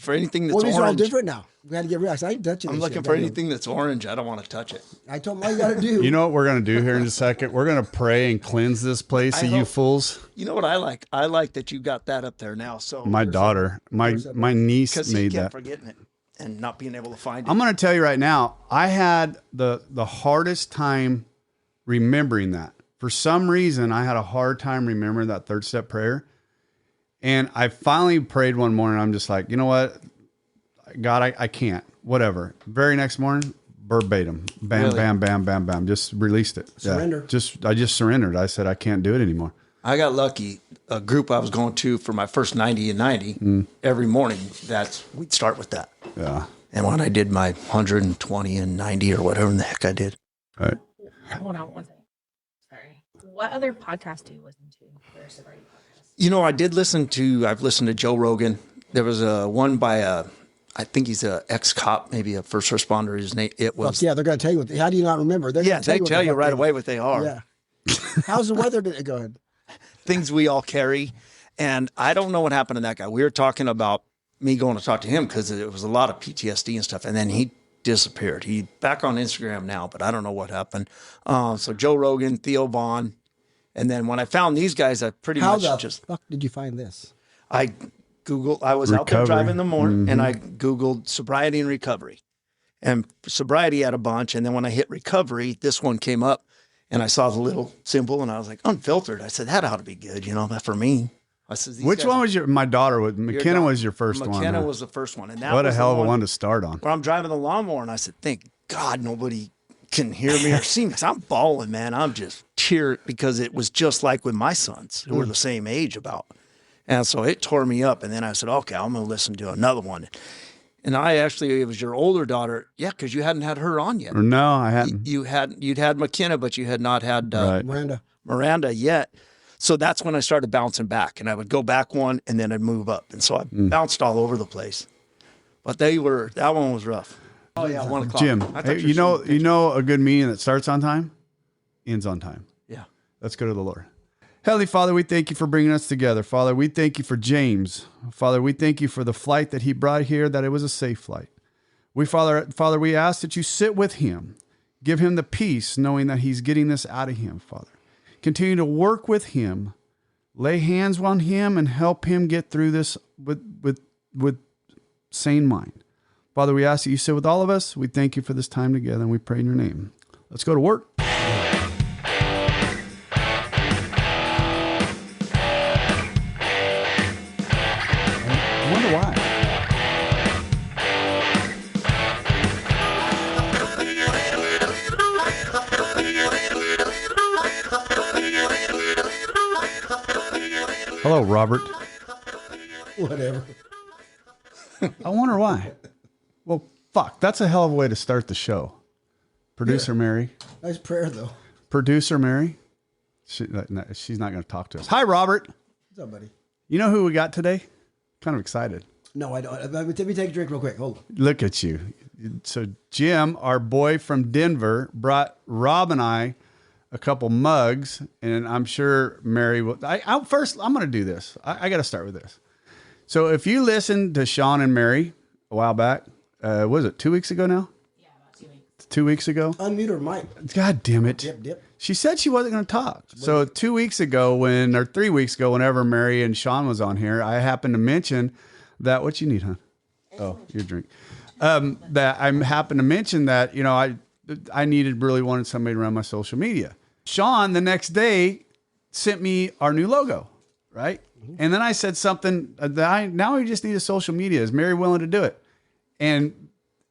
for anything that's well, these are all orange. different now. We had to get real. I ain't touching. I'm looking for anything that's orange. I don't want to touch it. I told him all you got to do. You know what we're going to do here in a second? We're going to pray and cleanse this place of you fools. You know what I like? I like that you got that up there now. So my daughter, my niece made that. Forgetting it and not being able to find it. I'm going to tell you right now, I had the hardest time remembering that. For some reason, I had a hard time remembering that third step prayer. And I finally prayed one morning. I'm just like, you know what? God, I can't. Whatever. Very next morning, verbatim. Bam, really? Bam, bam, bam, bam. Just released it. Surrender. Yeah. I just surrendered. I said, I can't do it anymore. I got lucky. A group I was going to for my first 90 and 90, every morning, we'd start with that. Yeah. And when I did my 120 and 90 or whatever in the heck I did. All right. Hold on one second. Sorry. What other podcast do you listen to for a sobriety podcast? You know, I've listened to Joe Rogan. There was one by I think he's an ex-cop, maybe a first responder. His name, it was. Yeah, they're going to tell you how do you not remember? They tell you right away what they are. Yeah. How's the weather? Go ahead. Things we all carry. And I don't know what happened to that guy. We were talking about me going to talk to him because it was a lot of PTSD and stuff. And then he disappeared. He's back on Instagram now, but I don't know what happened. So Joe Rogan, Theo Vaughn. And then when I found these guys, I pretty much How the fuck did you find this? I was out there driving in the morning and I Googled sobriety and recovery. And sobriety had a bunch. And then when I hit recovery, this one came up and I saw the little symbol and I was like, unfiltered. I said, that ought to be good. You know, that for me. I said, which one was my daughter? McKenna was your first one. McKenna was the first one. And that what was a hell of a one to start on. Where I'm driving the lawnmower and I said, thank God nobody can hear me or see me. Because I'm bawling, man. I'm just tearing because it was just like with my sons who were the same age about. And so it tore me up. And then I said, okay, I'm going to listen to another one. And it was your older daughter. Yeah, because you hadn't had her on yet. No, I hadn't. You'd had McKenna, but you had not had Miranda yet. So that's when I started bouncing back. And I would go back one and then I'd move up. And so I bounced all over the place. But that one was rough. Oh, yeah, 1 o'clock. Jim, hey, you know a good meeting that starts on time, ends on time. Yeah. Let's go to the Lord. Heavenly Father, we thank you for bringing us together. Father, we thank you for James. Father, we thank you for the flight that he brought here, that it was a safe flight. Father, we ask that you sit with him. Give him the peace, knowing that he's getting this out of him, Father. Continue to work with him. Lay hands on him and help him get through this with sane mind. Father, we ask that you sit with all of us. We thank you for this time together, and we pray in your name. Let's go to work. I wonder why. Hello, Robert. Whatever. I wonder why. Well, fuck. That's a hell of a way to start the show. Producer Mary. Nice prayer, though. Producer Mary. She's not going to talk to us. Hi, Robert. What's up, buddy? You know who we got today? Kind of excited. No, I don't. Let me take a drink real quick. Hold on. Look at you. So Jim, our boy from Denver, brought Rob and I a couple mugs, and I'm sure Mary will. First, I'm going to do this. I got to start with this. So if you listened to Sean and Mary a while back, was it 2 weeks ago now? Yeah, about 2 weeks. 2 weeks ago? Unmute her mic. God damn it. Dip. She said she wasn't going to talk. So 2 weeks ago, or 3 weeks ago, whenever Mary and Sean was on here, I happened to mention that. What you need, huh? Oh, your drink. That I happened to mention that, you know, I wanted somebody to run my social media. Sean, the next day, sent me our new logo, right? And then I said something that now we just need a social media. Is Mary willing to do it? And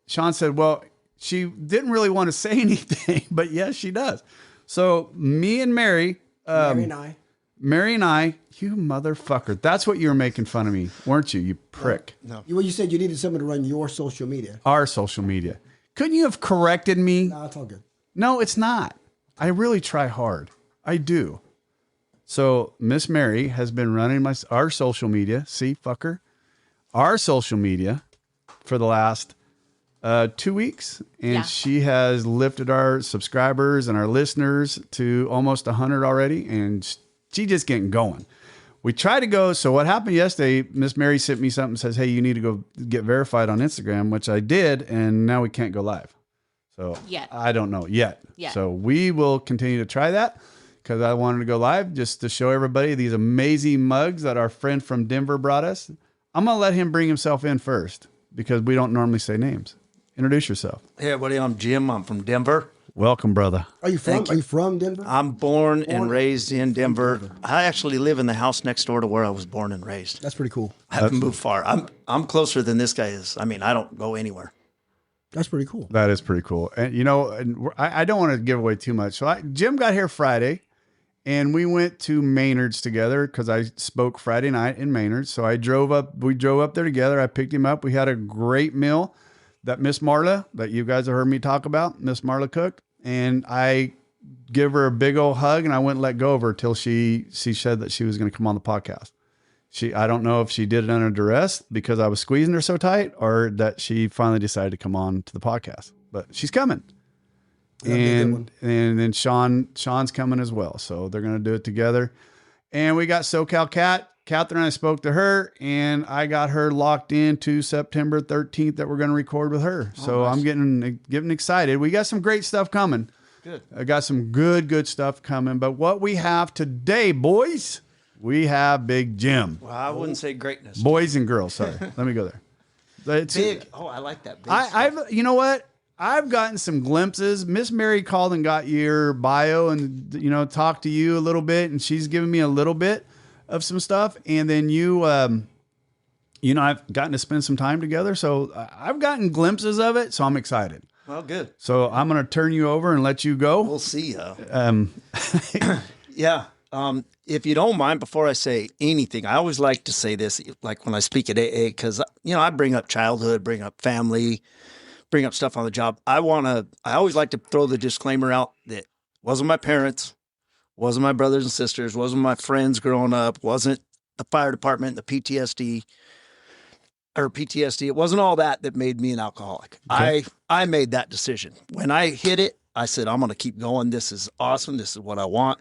Sean said, well, she didn't really want to say anything, but yes, she does. So me and Mary, Mary and I, you motherfucker. That's what you were making fun of me, weren't you? You prick. No. Well, you said you needed someone to run your social media. Our social media. Couldn't you have corrected me? No, it's all good. No, it's not. I really try hard. I do. So Miss Mary has been running our social media. See, fucker. Our social media for the last 2 weeks. And she has lifted our subscribers and our listeners to almost 100 already. And she just getting going. we try to go. So what happened yesterday, Miss Mary sent me something, says, hey, you need to go get verified on Instagram, which I did. And now we can't go live. So Yet. I don't know yet. Yet. So we will continue to try that because I wanted to go live just to show everybody these amazing mugs that our friend from Denver brought us. I'm going to let him bring himself in first because we don't normally say names. Introduce yourself. Hey, everybody, I'm Jim. I'm from Denver. Welcome, brother. Are you from Denver? I'm born and raised in Denver. I actually live in the house next door to where I was born and raised. That's pretty cool. I haven't moved far. I'm closer than this guy is. I mean, I don't go anywhere. That's pretty cool. That is pretty cool. And, you know, and I don't want to give away too much. So Jim got here Friday, and we went to Maynard's together because I spoke Friday night in Maynard's. So we drove up there together. I picked him up. We had a great meal that Miss Marla, that you guys have heard me talk about, Miss Marla cooked. And I give her a big old hug, and I wouldn't let go of her till she said that she was going to come on the podcast. I don't know if she did it under duress because I was squeezing her so tight, or that she finally decided to come on to the podcast. But she's coming, and then Sean's coming as well. So they're going to do it together. And we got SoCal Cat. Catherine, I spoke to her, and I got her locked into September 13th that we're going to record with her. So nice. I'm getting excited. We got some great stuff coming. Good. I got some good stuff coming. But what we have today, boys, we have Big Jim. Well, I wouldn't say greatness. Boys and girls. Sorry. Let me go there. It's big. Oh, I like that. Big I've, you know what? I've gotten some glimpses. Miss Mary called and got your bio and, you know, talked to you a little bit, and she's given me a little bit of some stuff. And then you know, I've gotten to spend some time together. So I've gotten glimpses of it. So I'm excited. Well, good. So I'm going to turn you over and let you go. We'll see. Yeah. If you don't mind, before I say anything, I always like to say this, like when I speak at AA, because, you know, I bring up childhood, bring up family, bring up stuff on the job. I always like to throw the disclaimer out that wasn't my parents, wasn't my brothers and sisters, wasn't my friends growing up, wasn't the fire department, the PTSD. It wasn't all that made me an alcoholic. Okay. I made that decision. When I hit it, I said, I'm going to keep going. This is awesome. This is what I want.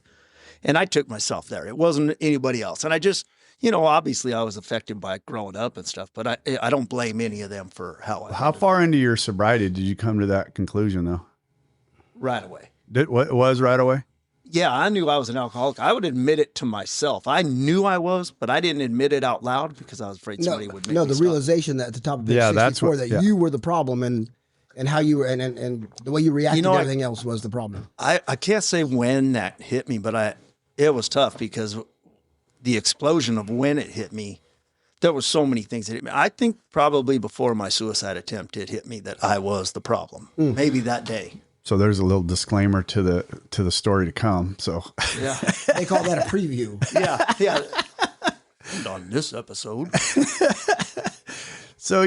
And I took myself there. It wasn't anybody else. And I just, you know, obviously I was affected by growing up and stuff, but I don't blame any of them for how far into your sobriety did you come to that conclusion though? Right away. It was right away? Yeah, I knew I was an alcoholic. I would admit it to myself. I knew I was, but I didn't admit it out loud because I was afraid somebody would make me stop. Realization that at the top of page 64 that you were the problem and how you were and the way you reacted to everything else was the problem. I can't say when that hit me, but it was tough because the explosion of when it hit me, there were so many things that hit me. I think probably before my suicide attempt, it hit me that I was the problem. Maybe that day. So there's a little disclaimer to the story to come. So yeah, they call that a preview. Yeah. And on this episode. So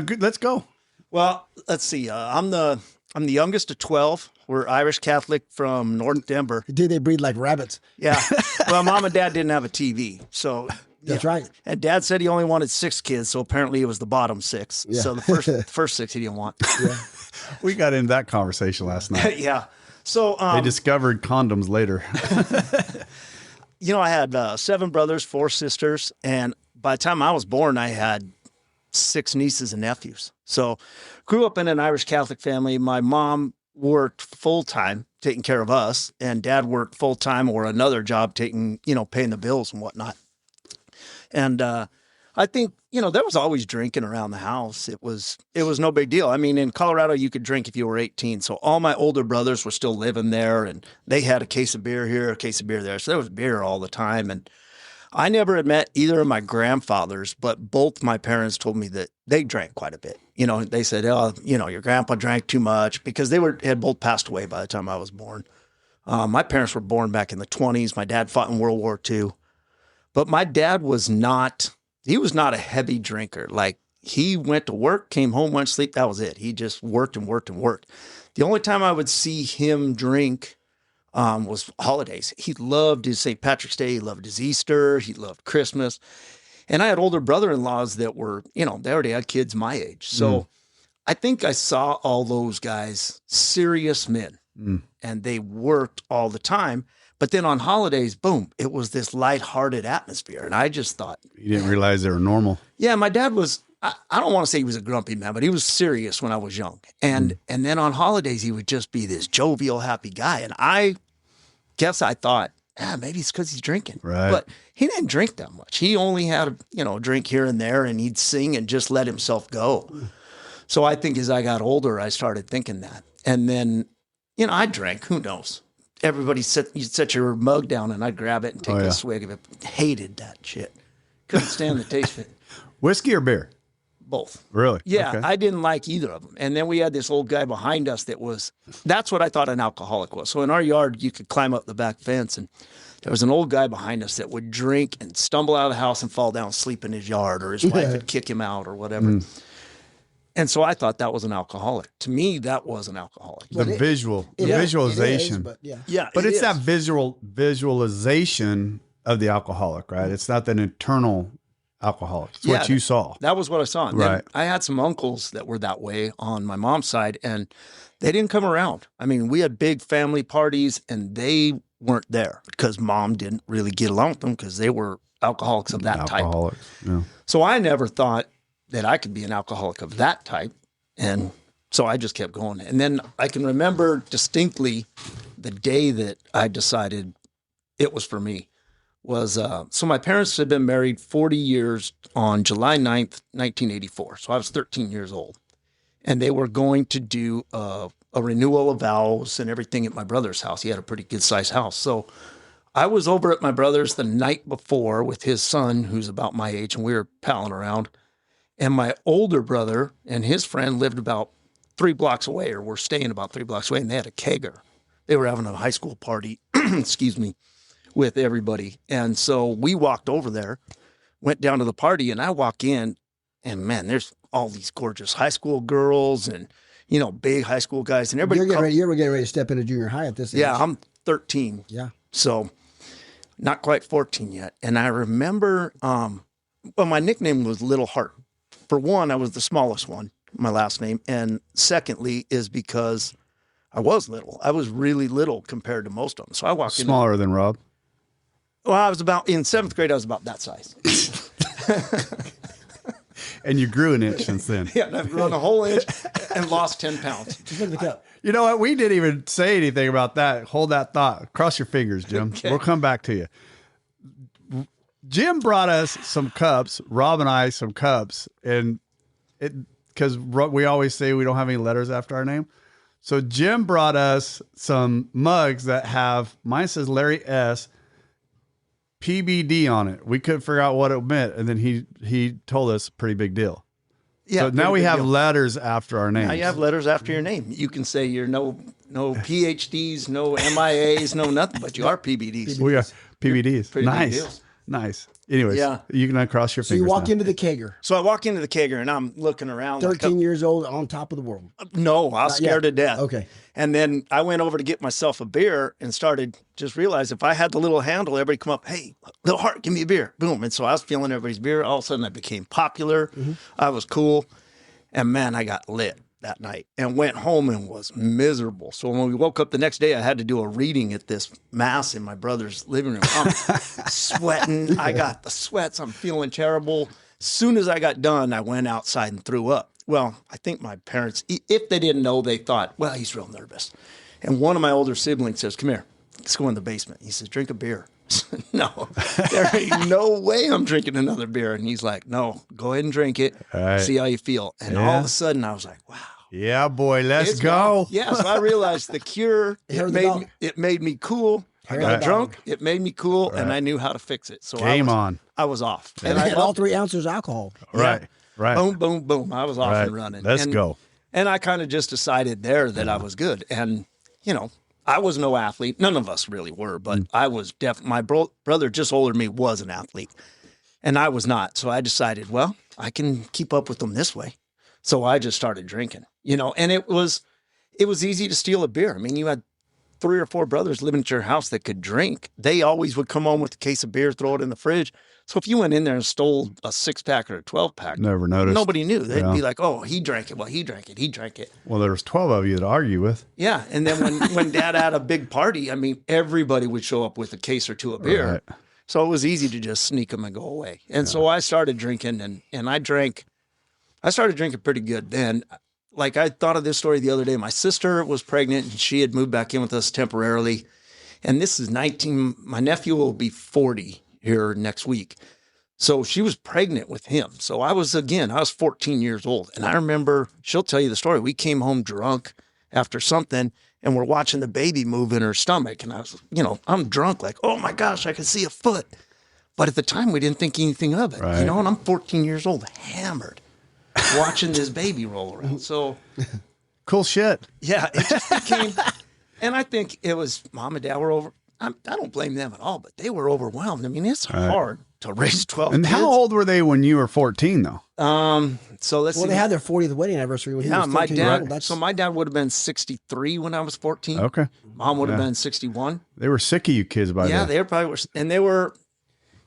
good. Let's go. Well, let's see. I'm the youngest of 12. We're Irish Catholic from North Denver. Did they breed like rabbits? Yeah. Well, Mom and Dad didn't have a TV, so. That's right. And Dad said he only wanted 6 kids, so apparently it was the bottom 6. Yeah. So the first 6 he didn't want. Yeah. We got into that conversation last night. Yeah. So they discovered condoms later. You know, I had 7 brothers, 4 sisters, and by the time I was born, I had 6 nieces and nephews. So grew up in an Irish Catholic family. My mom worked full-time taking care of us, and Dad worked full-time or another job paying the bills and whatnot. And I think, you know, there was always drinking around the house. It was no big deal. I mean, in Colorado, you could drink if you were 18. So all my older brothers were still living there, and they had a case of beer here, a case of beer there. So there was beer all the time. And I never had met either of my grandfathers, but both my parents told me that they drank quite a bit. You know, they said, oh, you know, your grandpa drank too much because they had both passed away by the time I was born. My parents were born back in the 1920s. My dad fought in World War II. But my dad was not a heavy drinker. Like, he went to work, came home, went to sleep. That was it. He just worked and worked and worked. The only time I would see him drink was holidays. He loved his St. Patrick's Day. He loved his Easter. He loved Christmas. And I had older brother-in-laws that were, you know, they already had kids my age. So I think I saw all those guys, serious men, and they worked all the time. But then on holidays, boom, it was this lighthearted atmosphere. And I just thought, you didn't realize they were normal. yeah, my dad was, I don't want to say he was a grumpy man, but he was serious when I was young. And then on holidays, he would just be this jovial, happy guy. And I guess I thought, maybe it's because he's drinking. Right. But he didn't drink that much. He only had a drink here and there, and he'd sing and just let himself go. So I think as I got older, I started thinking that. And then, I drank. Who knows? Everybody you set your mug down, and I'd grab it and take a swig of it. Hated that shit. Couldn't stand the taste of it. Whiskey or beer? Both. Really? Yeah, Okay. I didn't like either of them. And then we had this old guy behind us that's what I thought an alcoholic was. So in our yard, you could climb up the back fence, and there was an old guy behind us that would drink and stumble out of the house and fall down and sleep in his yard, or his wife would kick him out or whatever. And so I thought that was an alcoholic. To me, that was an alcoholic. The visualization. But But it's that visualization of the alcoholic, right? It's not that internal alcoholic. It's what you saw. That was what I saw. And then I had some uncles that were that way on my mom's side, and they didn't come around. I mean, we had big family parties, and they weren't there because mom didn't really get along with them because they were alcoholics of that type. Yeah. So I never thought that I could be an alcoholic of that type. And so I just kept going. And then I can remember distinctly the day that I decided it was for me was, so my parents had been married 40 years on July 9th, 1984. So I was 13 years old, and they were going to do a renewal of vows and everything at my brother's house. He had a pretty good sized house. So I was over at my brother's the night before with his son, who's about my age, and we were palling around. And my older brother and his friend lived about 3 blocks away, or were staying about 3 blocks away, and they had a kegger. They were having a high school party, excuse me, with everybody. And so we walked over there, went down to the party, and I walk in, and man, there's all these gorgeous high school girls and, big high school guys. And everybody you were getting ready to step into junior high at this age. Yeah, I'm 13. Yeah. So not quite 14 yet. And I remember, my nickname was Little Heart. For one, I was the smallest one, my last name. And secondly is because I was little. I was really little compared to most of them. So I walked Smaller than Rob? Well, I was in 7th grade, I was about that size. And you grew an inch since then. Yeah, and I've grown a whole inch and lost 10 pounds. Just look at the cup. You know what? We didn't even say anything about that. Hold that thought. Cross your fingers, Jim. Okay. We'll come back to you. Jim brought us some cups, Rob and I some cups, and because we always say we don't have any letters after our name. So Jim brought us some mugs that have, mine says Larry S., PBD on it. We couldn't figure out what it meant, and then he told us pretir big deal. Yeah. So now we have letters after our names. Now you have letters after your name. You can say you're no PhDs, no MIAs, no nothing, but you are PBDs. We are PBDs. Pretty big deal. Nice. Nice. Anyways, Yeah. you can uncross your So fingers you walk now. into the kegger. So I walk into the kegger and I'm looking around. 13 years old, on top of the world. No, I was scared to death. Okay. And then I went over to get myself a beer and started just realized if I had the little handle, everybody come up, hey, Little Heart, give me a beer. Boom. And so I was feeling everybody's beer. All of a sudden I became popular. Mm-hmm. I was cool. And man, I got lit that night and went home and was miserable. So when we woke up the next day, I had to do a reading at this mass in my brother's living room. I'm sweating. I got the sweats. I'm feeling terrible. As soon as I got done, I went outside and threw up. Well, I think my parents, if they didn't know, they thought, well, he's real nervous. And one of my older siblings says, come here, let's go in the basement. He says, drink a beer. No, there ain't no way I'm drinking another beer. And he's like, no, go ahead and drink it. Right. See how you feel. And all of a sudden I was like, wow. Yeah, boy, let's It's go. gone. Yeah, so I realized the cure, it made me cool. I got drunk, it made me cool, and I knew how to fix it. So Game on. I was off. And I had all 3 ounces of alcohol. Right, right. Boom, boom, boom. I was off and running. Let's go. And I kind of just decided there that I was good. And, I was no athlete. None of us really were, but I was my brother just older than me was an athlete. And I was not. So I decided, well, I can keep up with them this way. So I just started drinking, and it was easy to steal a beer. I mean, you had 3 or 4 brothers living at your house that could drink. They always would come home with a case of beer, throw it in the fridge. So if you went in there and stole a 6-pack or a 12-pack, never noticed. Nobody knew. They'd be like, "Oh, he drank it. Well, he drank it. He drank it." Well, there was 12 of you to argue with. Yeah, and then when Dad had a big party, I mean, everybody would show up with a case or two of beer. Right. So it was easy to just sneak them and go away. And so I started drinking, and I started drinking pretty good then. Like, I thought of this story the other day. My sister was pregnant, and she had moved back in with us temporarily. And this is my nephew will be 40 here next week. So she was pregnant with him. So I was 14 years old. And I remember, she'll tell you the story. We came home drunk after something, and we're watching the baby move in her stomach. And I was, I'm drunk, like, oh my gosh, I can see a foot. But at the time, we didn't think anything of it, right. And I'm 14 years old, hammered, watching this baby roll around. So cool shit. Yeah, it just became, and I think it was Mom and Dad were over. I don't blame them at all, but they were overwhelmed. I mean, it's hard to raise 12 And kids. how old were they when you were 14, though? So let's see. They had their 40th wedding anniversary when he was 13 years old. So my dad would have been 63 when I was 14. Okay. Mom would have been 61. They were sick of you kids by then. Yeah, they were probably, and they were,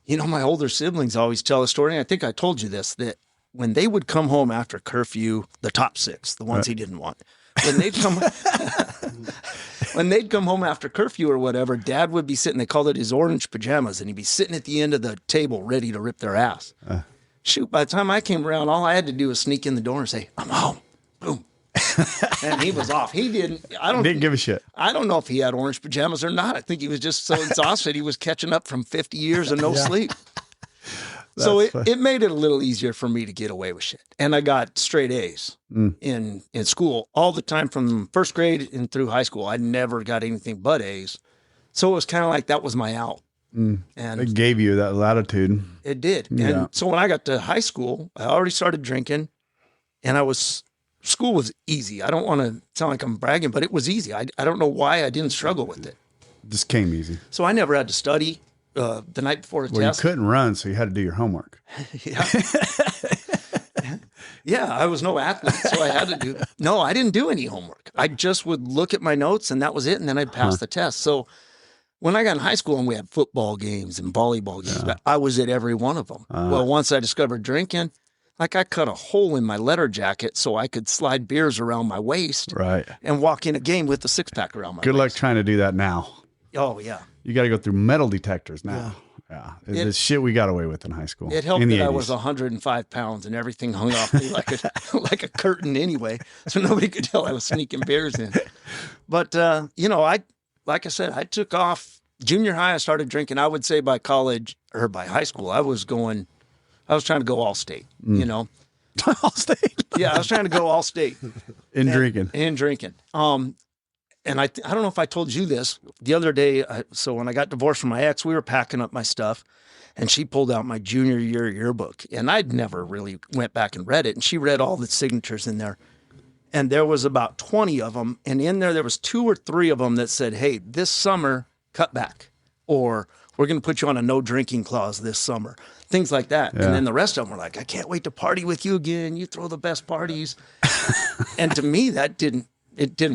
my older siblings always tell a story, and I think I told you this, that when they would come home after curfew, the top 6, the ones he didn't want, when they'd come home after curfew or whatever, Dad would be sitting, they called it his orange pajamas, and he'd be sitting at the end of the table ready to rip their ass. Shoot, by the time I came around, all I had to do was sneak in the door and say, "I'm home." Boom. And he was off. He didn't give a shit. I don't know if he had orange pajamas or not. I think he was just so exhausted. He was catching up from 50 years of no sleep. So it made it a little easier for me to get away with shit. And I got straight A's in school all the time from first grade and through high school. I never got anything but A's. So it was kind of like that was my out. And it gave you that latitude. It did. Yeah. And so when I got to high school, I already started drinking, and school was easy. I don't want to sound like I'm bragging, but it was easy. I don't know why I didn't struggle with it. Just came easy. So I never had to study the night before a test. You couldn't run, so you had to do your homework. Yeah. Yeah, I was no athlete, so I had to do. No, I didn't do any homework. I just would look at my notes, and that was it, and then I'd pass the test. So when I got in high school and we had football games and volleyball games, I was at every one of them. Well, once I discovered drinking, like I cut a hole in my leather jacket so I could slide beers around my waist and walk in a game with a 6-pack around my waist. Good luck trying to do that now. Oh, yeah. You got to go through metal detectors now. Yeah. It's shit we got away with in high school. It helped that I was 105 pounds and everything hung off me like a curtain anyway, so nobody could tell I was sneaking beers in. But, like I said, I took off. Junior high, I started drinking. I would say by college or by high school, I was trying to go all state, All state? Yeah, I was trying to go all state. In drinking. And I don't know if I told you this the other day. So when I got divorced from my ex, we were packing up my stuff, and she pulled out my junior year yearbook, and I'd never really went back and read it. And she read all the signatures in there, and there was about 20 of them. And in there was 2 or 3 of them that said, "Hey, this summer, cut back," or "We're going to put you on a no drinking clause this summer," things like that. Yeah. And then the rest of them were like, "I can't wait to party with you again. You throw the best parties." And to me, that didn't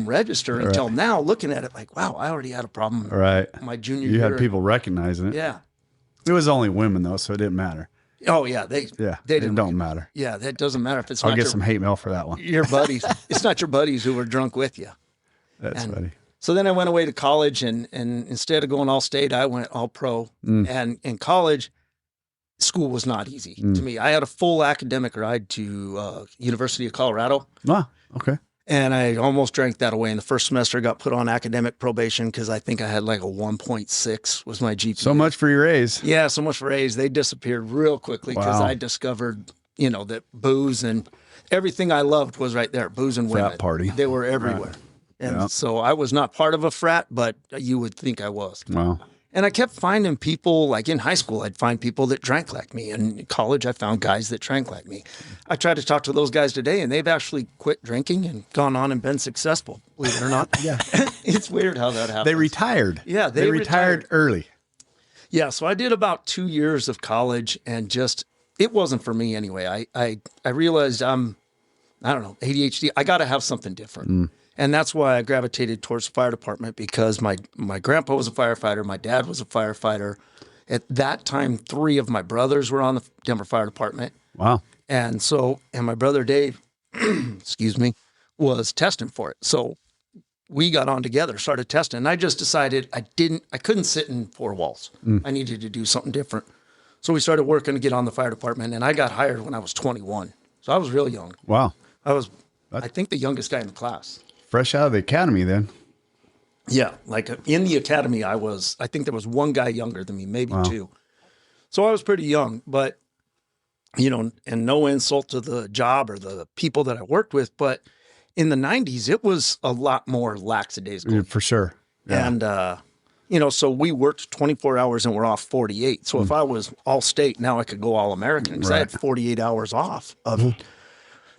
register until now, looking at it like, wow, I already had a problem. My junior year. You had people recognizing it. Yeah. It was only women though, so it didn't matter. Oh yeah. It don't matter. Yeah. That doesn't matter if it's I'll get some hate mail for that one. Your buddies. It's not your buddies who were drunk with you. That's funny. So then I went away to college, and instead of going all state, I went all pro. And in college, school was not easy to me. I had a full academic ride to University of Colorado. Ah, okay. And I almost drank that away. In the first semester, I got put on academic probation because I think I had like a 1.6 was my GPA. So much for your A's. Yeah, so much for A's. They disappeared real quickly because I discovered, that booze and everything I loved was right there. Booze and women. Frat party. They were everywhere. And so I was not part of a frat, but you would think I was. Wow. And I kept finding people, like in high school, I'd find people that drank like me. And in college, I found guys that drank like me. I tried to talk to those guys today, and they've actually quit drinking and gone on and been successful, believe it or not. Yeah. It's weird how that happens. They retired. Yeah, they retired early. Yeah, so I did about 2 years of college, and it wasn't for me anyway. I realized I don't know, ADHD, I got to have something different. And that's why I gravitated towards the fire department, because my grandpa was a firefighter, my dad was a firefighter, At that time, 3 of my brothers were on the Denver Fire Department. Wow. And my brother Dave, excuse me, was testing for it. So we got on together, started testing. And I just decided I couldn't sit in 4 walls. I needed to do something different. So we started working to get on the fire department, and I got hired when I was 21. So I was real young. Wow. I think the youngest guy in the class. Fresh out of the academy then. Yeah. Like in the academy, I think there was 1 guy younger than me, maybe 2. So I was pretty young, but and no insult to the job or the people that I worked with, but in the 90s, it was a lot more lackadaisical. Yeah, for sure. Yeah. And, so we worked 24 hours and we're off 48. So if I was all state, now I could go all American because I had 48 hours off of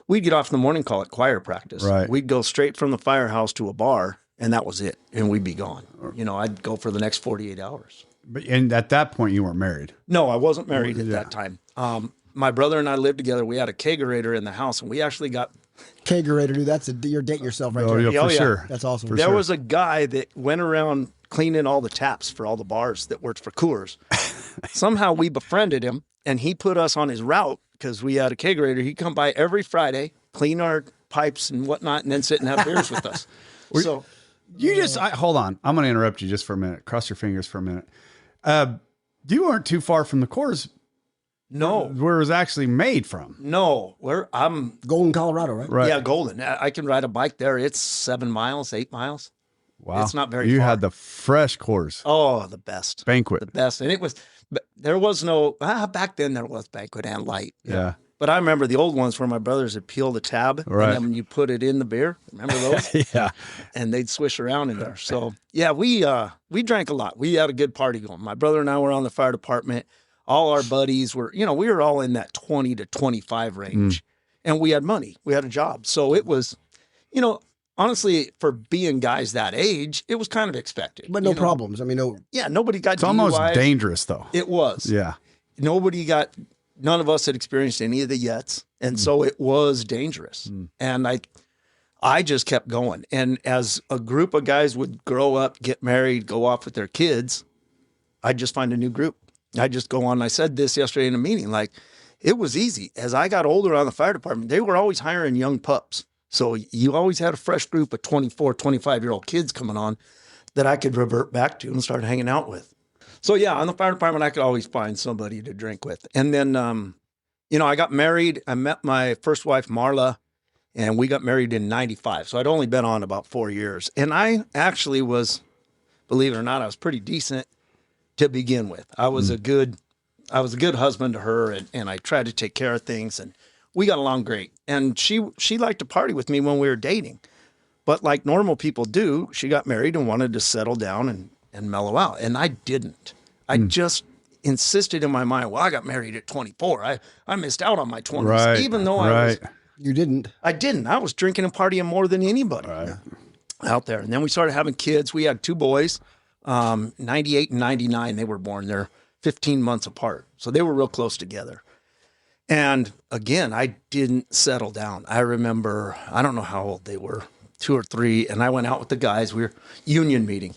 We'd get off in the morning, call it choir practice. Right. We'd go straight from the firehouse to a bar and that was it. And we'd be gone. I'd go for the next 48 hours. And at that point you weren't married? No, I wasn't married at that time. My brother and I lived together. We had a kegerator in the house and we actually got kegerator, dude. You're dating yourself right there. Yeah, for sure. That's awesome. There was a guy that went around cleaning all the taps for all the bars that worked for Coors. Somehow we befriended him, and he put us on his route because we had a kegerator. He'd come by every Friday, clean our pipes and whatnot, and then sit and have beers with us. So hold on. I'm going to interrupt you just for a minute. Cross your fingers for a minute. You weren't too far from the Coors. No, where it was actually made from. No, I'm Golden, Colorado, right? Right. Yeah, Golden. I can ride a bike there. It's 7 miles, 8 miles. Wow, it's not very. You far. had the fresh Coors. Oh, the best Banquet, the best, and it was. There was no back then. There was Banquet and Light. Yeah. But I remember the old ones where my brothers would peel the tab, right. And then when you put it in the beer, remember those? Yeah. And they'd swish around in there. So yeah, we drank a lot. We had a good party going. My brother and I were on the fire department. All our buddies were, we were all in that 20 to 25 range, and we had money. We had a job. So it was, honestly, for being guys that age, it was kind of expected. But no problems. I mean, no. Yeah, nobody got It's almost DUIs. dangerous, though. It was. Yeah. None of us had experienced any of the yets. And so it was dangerous. And I just kept going. And as a group of guys would grow up, get married, go off with their kids, I'd just find a new group. I just go on. I said this yesterday in a meeting, it was easy. As I got older on the fire department, they were always hiring young pups. So you always had a fresh group of 24, 25-year-old kids coming on that I could revert back to and start hanging out with. So yeah, on the fire department, I could always find somebody to drink with. And then, I got married. I met my first wife, Marla, and we got married in 95. So I'd only been on about 4 years. And I actually was, believe it or not, I was pretty decent to begin with. I was a good husband to her, and I tried to take care of things, and we got along great. And she liked to party with me when we were dating, but like normal people do, she got married and wanted to settle down and mellow out, and I didn't. I just insisted in my mind, well, I got married at 24. I missed out on my 20s, even though You didn't. I didn't. I was drinking and partying more than anybody out there. And then we started having kids. We had 2 boys. 98 and 99, they were born. They're 15 months apart. So they were real close together. And again, I didn't settle down. I remember, I don't know how old they were, 2 or 3. And I went out with the guys. We were union meeting,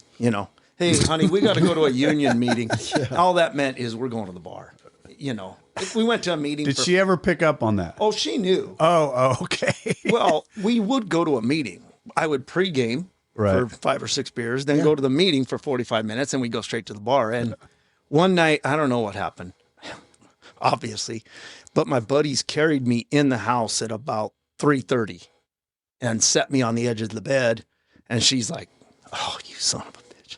Hey, honey, we got to go to a union meeting. All that meant is we're going to the bar. If we went to a meeting. Did she ever pick up on that? Oh, she knew. Oh, okay. Well, we would go to a meeting. I would pregame. For 5 or 6 beers, then go to the meeting for 45 minutes, and we go straight to the bar. And one night, I don't know what happened, obviously, but my buddies carried me in the house at about 3:30 and set me on the edge of the bed. And she's like, "Oh, you son of a bitch,"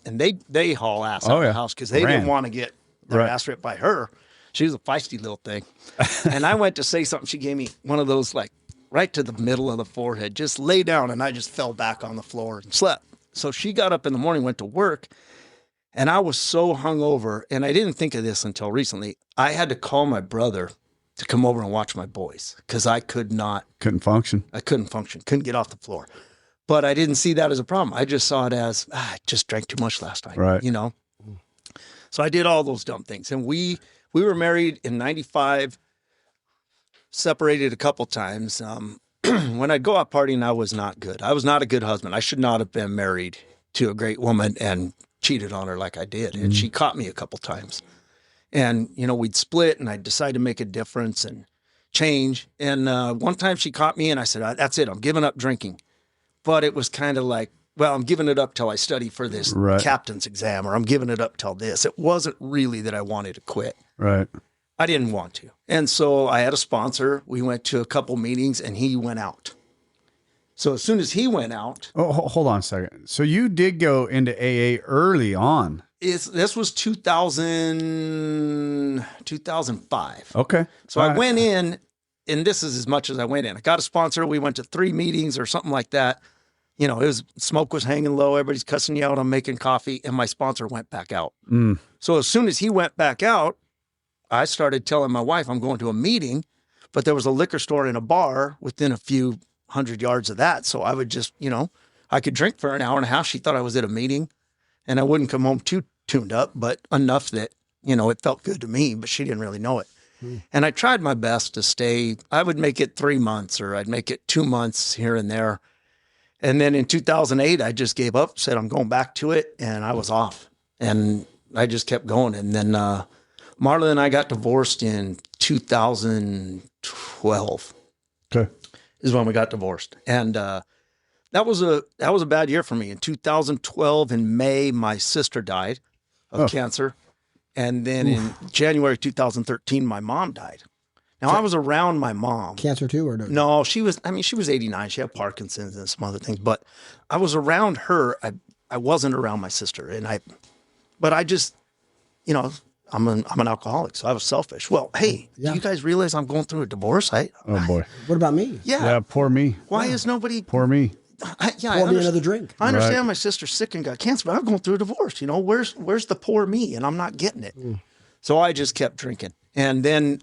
and they haul ass out of the house because they didn't want to get their ass ripped by her. She was a feisty little thing. And I went to say something. She gave me one of those right to the middle of the forehead, just lay down, and I just fell back on the floor and slept. So she got up in the morning, went to work, and I was so hungover, and I didn't think of this until recently. I had to call my brother to come over and watch my boys because I couldn't function. I couldn't function, couldn't get off the floor. But I didn't see that as a problem. I just saw it as, I just drank too much last night, right. So I did all those dumb things. And we were married in 95, separated a couple times. When I'd go out partying, I was not good. I was not a good husband. I should not have been married to a great woman and cheated on her like I did. And she caught me a couple times. And, you know, we'd split and I'd decide to make a difference and change. And one time she caught me and I said, that's it. I'm giving up drinking. But it was kind of like, well, I'm giving it up till I study for this captain's exam, or I'm giving it up till this. It wasn't really that I wanted to quit. Right. I didn't want to. And so I had a sponsor. We went to a couple meetings and he went out. So as soon as he went out. Oh, hold on a second. So you did go into AA early on. This was 2005. Okay. So I went in, and this is as much as I went in. I got a sponsor. We went to 3 meetings or something like that. You know, smoke was hanging low. Everybody's cussing you out. I'm making coffee, and my sponsor went back out. So as soon as he went back out, I started telling my wife I'm going to a meeting, but there was a liquor store and a bar within a few 100 yards of that. So I would just, you know, I could drink for an hour and a half. She thought I was at a meeting, and I wouldn't come home too tuned up, but enough that, you know, it felt good to me, but she didn't really know it. And I tried my best to stay. I would make it 3 months, or I'd make it 2 months here and there. And then in 2008, I just gave up, said I'm going back to it, and I was off. And I just kept going. And then Marla and I got divorced in 2012. Okay. Is when we got divorced. And that was a bad year for me. In 2012, in May, my sister died of cancer. And then in January 2013, my mom died. Now, I was around my mom. Cancer too, or no? No, she was 89. She had Parkinson's and some other things. But I was around her. I wasn't around my sister. But I just, you know, I'm an alcoholic, so I was selfish. Well, hey, do you guys realize I'm going through a divorce? Oh, boy. What about me? Yeah, poor me. Why is nobody... Poor me. Pour me another drink. I understand my sister's sick and got cancer, but I'm going through a divorce. You know, where's the poor me? And I'm not getting it. So I just kept drinking. And then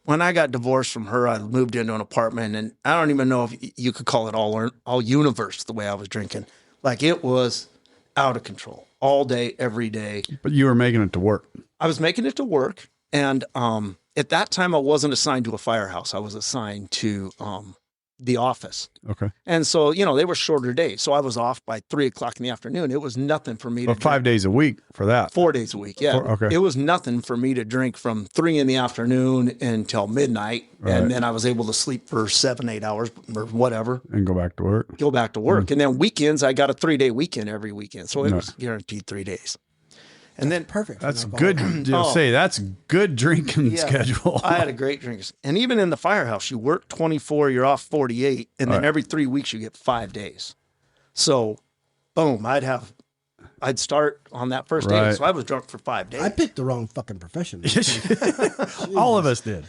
when I got divorced from her, I moved into an apartment, and I don't even know if you could call it all universe the way I was drinking. Like, it was out of control all day, every day. But you were making it to work. I was making it to work. And at that time, I wasn't assigned to a firehouse. I was assigned to the office. Okay. And so, you know, they were shorter days. So I was off by 3 o'clock in the afternoon. It was nothing for me to drink. 5 days a week for that. 4 days a week. Yeah. Okay. It was nothing for me to drink from 3 in the afternoon until midnight. Right. And then I was able to sleep for 7-8 hours or whatever. And go back to work. And then weekends, I got a 3-day weekend every weekend. So it was guaranteed 3 days. And then Perfect. That's good. That's good drinking schedule. I had a great drink. And even in the firehouse, you work 24, you're off 48. And then every 3 weeks you get 5 days. So boom, I'd start on that first day. So I was drunk for 5 days. I picked the wrong fucking profession. All of us did.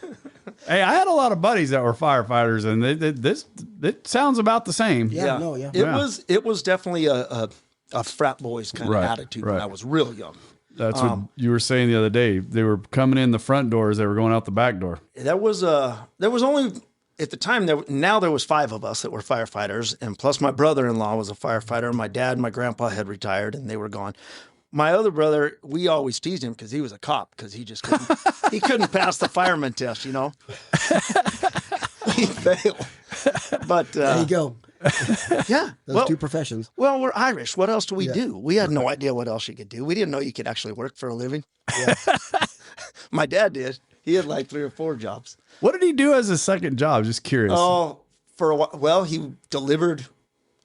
Hey, I had a lot of buddies that were firefighters, and it sounds about the same. It was definitely a frat boys kind of attitude when I was real young. That's what you were saying the other day. They were coming in the front doors. They were going out the back door. There was only at the time there was 5 of us that were firefighters, and plus my brother-in-law was a firefighter. My dad and my grandpa had retired, and they were gone. My other brother, we always teased him because he was a cop because he just couldn't pass the fireman test, you know. He failed. But there you go. Yeah. Those 2 professions. Well, we're Irish. What else do we do? We had no idea what else you could do. We didn't know you could actually work for a living. Yeah. My dad did. He had like 3 or 4 jobs. What did he do as a second job? Just curious. Oh, for a while. Well, he delivered.